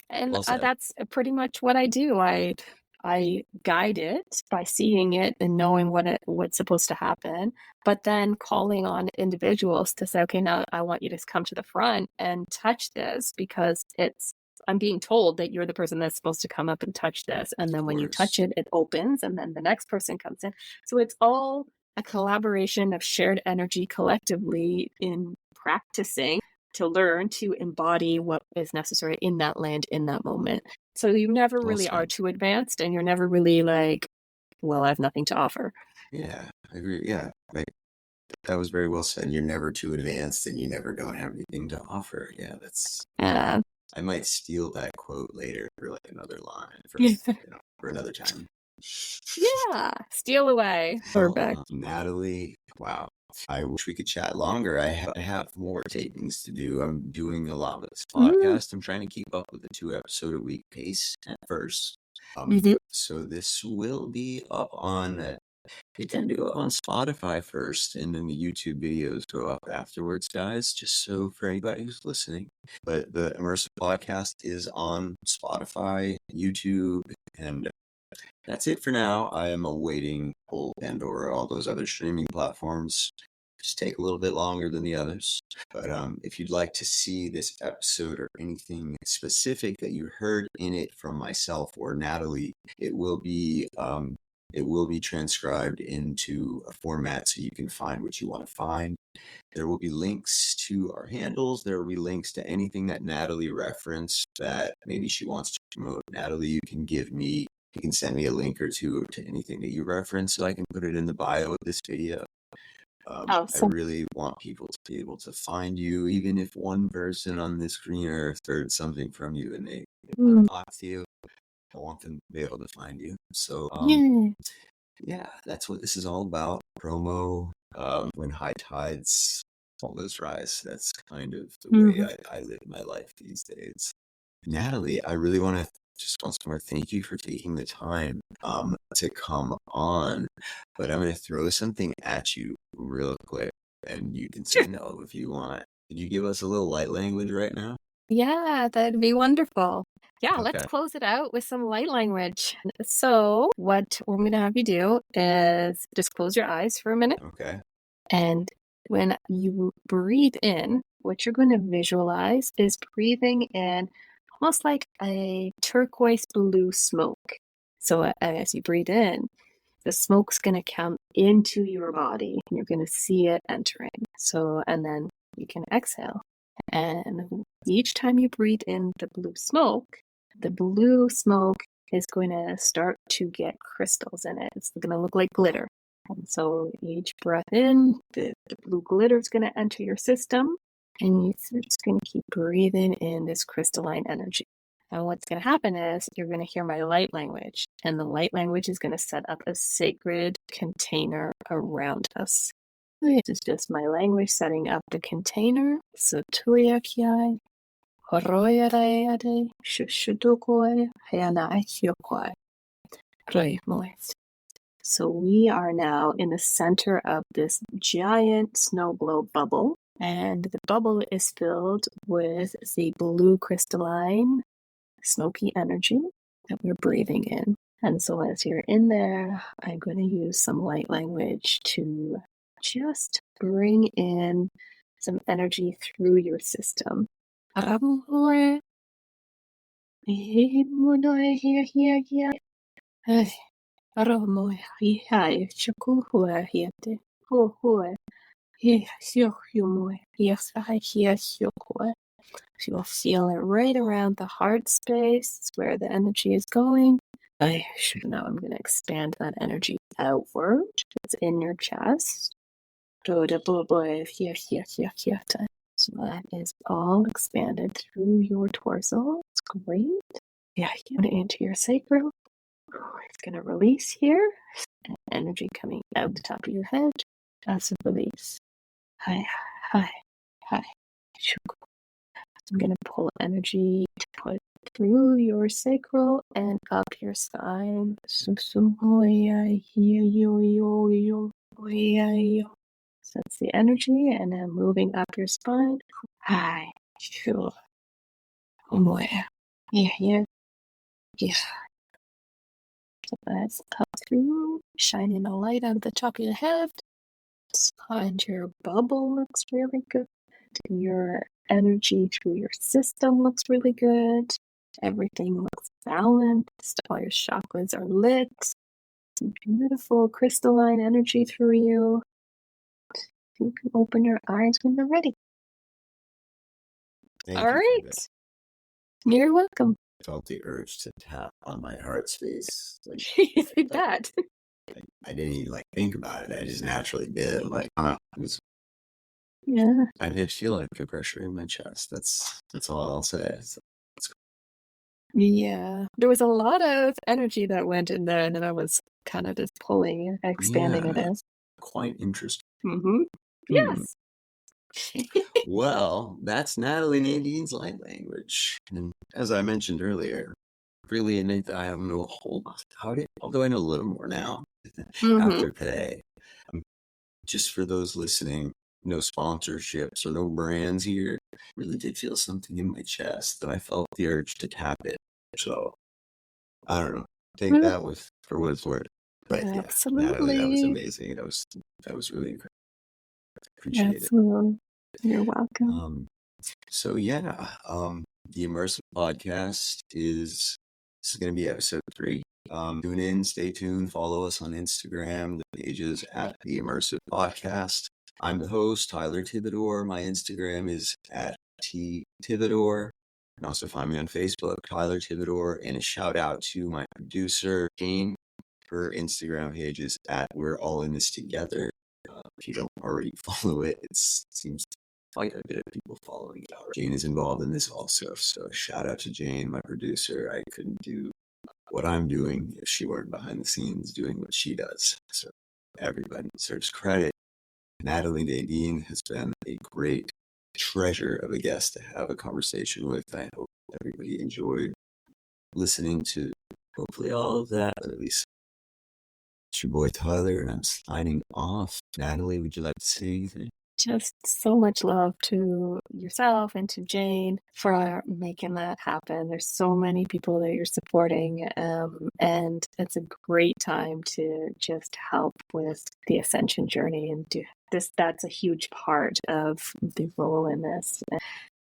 And Well said. that's pretty much what I do. I guide it by seeing it and knowing what's supposed to happen, but then calling on individuals to say, okay, now I want you to come to the front and touch this because I'm being told that you're the person that's supposed to come up and touch this. And Of then when you touch course. it, it opens and then the next person comes in. So it's all a collaboration of shared energy collectively in practicing to learn to embody what is necessary in that land in that moment. So you never really are too advanced, and you're never really like, well, I have nothing to offer. Yeah, I agree. Yeah, that was very well said. You're never too advanced, and you never don't have anything to offer. Yeah, that's. I might steal that quote later for like another line for another time. Yeah, steal away. Perfect. Natalie, wow. I wish we could chat longer. I have more tapings to do. I'm doing a lot with this podcast. I'm trying to keep up with the 2-episode a week pace at first. So this will be up on. They tend to go up on Spotify first, and then the YouTube videos go up afterwards, guys. Just so for anybody who's listening. But the Immersive podcast is on Spotify, YouTube, and that's it for now. I am awaiting Pandora, all those other streaming platforms. Just take a little bit longer than the others. But if you'd like to see this episode or anything specific that you heard in it from myself or Natalie, it will be transcribed into a format so you can find what you want to find. There will be links to our handles. There will be links to anything that Natalie referenced that maybe she wants to promote. Natalie, you can send me a link or two to anything that you reference so I can put it in the bio of this video. Awesome. I really want people to be able to find you, even if one person on this green earth heard something from you and they want to talk to you. I want them to be able to find you. So, yeah, that's what this is all about. Promo, when high tides always rise. That's kind of the way I live my life these days. Natalie, I really want to just once more thank you for taking the time to come on. But I'm going to throw something at you real quick, and you can say no if you want. Could you give us a little light language right now? Yeah, that'd be wonderful. Yeah, let's close it out with some light language. So what I'm going to have you do is just close your eyes for a minute. Okay. And when you breathe in, what you're going to visualize is breathing in almost like a turquoise blue smoke. So as you breathe in, the smoke's going to come into your body and you're going to see it entering. So, and then you can exhale. And each time you breathe in the blue smoke is going to start to get crystals in it. It's going to look like glitter. And so each breath in, the blue glitter is going to enter your system, and you're just going to keep breathing in this crystalline energy. And what's going to happen is you're going to hear my light language, and the light language is going to set up a sacred container around us. This is just my language setting up the container. So tuyakiai, horoyarayade, shushudukoi, hayanaikyokai, roimoist. So we are now in the center of this giant snow globe bubble, and the bubble is filled with the blue crystalline smoky energy that we're breathing in. And so as you're in there, I'm going to use some light language to just bring in some energy through your system. You'll feel it right around the heart space where the energy is going. Now I'm going to expand that energy outward. It's in your chest. So that is all expanded through your torso. It's great. Yeah, you get into your sacral. It's going to release here. And energy coming out the top of your head. That's a release. Hi. I'm going to pull energy to put through your sacral and up your spine. So that's the energy, and then moving up your spine. Hi. Sure. Yeah. So that's up through, shining the light out of the top of your head. And your bubble looks really good. Your energy through your system looks really good. Everything looks balanced. All your chakras are lit. some beautiful crystalline energy through you. You can open your eyes when you're ready. Thank All you for that. right. You're welcome. I felt the urge to tap on my heart space. Like that. I didn't even think about it. I just naturally did. Yeah. I did feel like a pressure in my chest. That's all I'll say. Yeah. There was a lot of energy that went in there, and then I was kind of just pulling and expanding it in. Quite interesting. Mm-hmm. Yes. Well, that's Natalie Nadine's light language. And as I mentioned earlier, really innate, I don't know a whole lot about it, although I know a little more now after today. Just for those listening, no sponsorships or no brands here. Really did feel something in my chest that I felt the urge to tap it. So I don't know. Take that for what it's worth. But absolutely. Yeah, Natalie, that was amazing. That was really incredible. Appreciate absolutely. You're welcome. So yeah, the Immersive podcast this is going to be episode 3. Tune in, stay tuned, follow us on Instagram. The page is at the Immersive Podcast. I'm the host, Tyler Tivador. My Instagram is at Tivador. You can also find me on Facebook, Tyler Tivador, and a shout out to my producer, Jane. Her Instagram page is at We're All In This Together. If you don't already follow it, it seems quite a bit of people following it already. Jane is involved in this also, so shout out to Jane, my producer. I couldn't do what I'm doing if she weren't behind the scenes doing what she does. So everybody deserves credit. Natalie Nadine has been a great treasure of a guest to have a conversation with. I hope everybody enjoyed listening to hopefully all of that, but at least it's your boy Tyler, and I'm signing off. Natalie, would you like to say anything? Just so much love to yourself and to Jane for making that happen. There's so many people that you're supporting, and it's a great time to just help with the ascension journey and do this. That's a huge part of the role in this.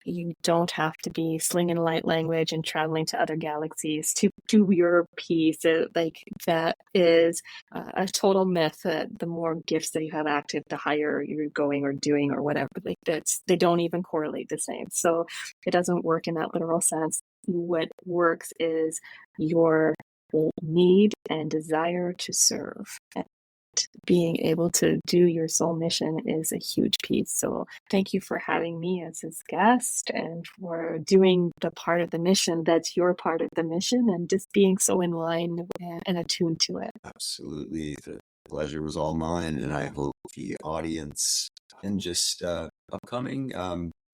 You don't have to be slinging light language and traveling to other galaxies to do your piece. That is a total myth. That the more gifts that you have active, the higher you're going or doing or whatever. They don't even correlate the same. So it doesn't work in that literal sense. What works is your need and desire to serve. Being able to do your soul mission is a huge piece. So thank you for having me as his guest and for doing the part of the mission that's your part of the mission and just being so in line and attuned to it. Absolutely. The pleasure was all mine, and I hope the audience and just upcoming,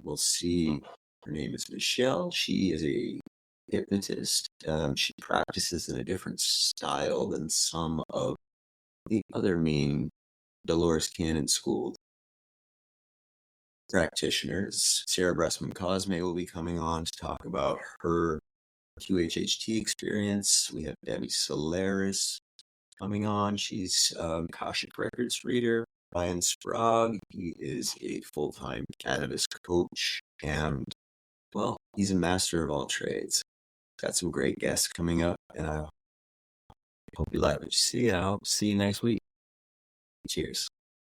we'll see. Her name is Michelle. She is a hypnotist. She practices in a different style than some of the other main Dolores Cannon School practitioners. Sarah Bressman Cosme will be coming on to talk about her QHHT experience. We have Debbie Solaris coming on. She's Akashic Records reader. Ryan Sprague, he is a full-time cannabis coach, and well, he's a master of all trades. Got some great guests coming up, and I hope you like what you see. And I'll see you next week. Cheers.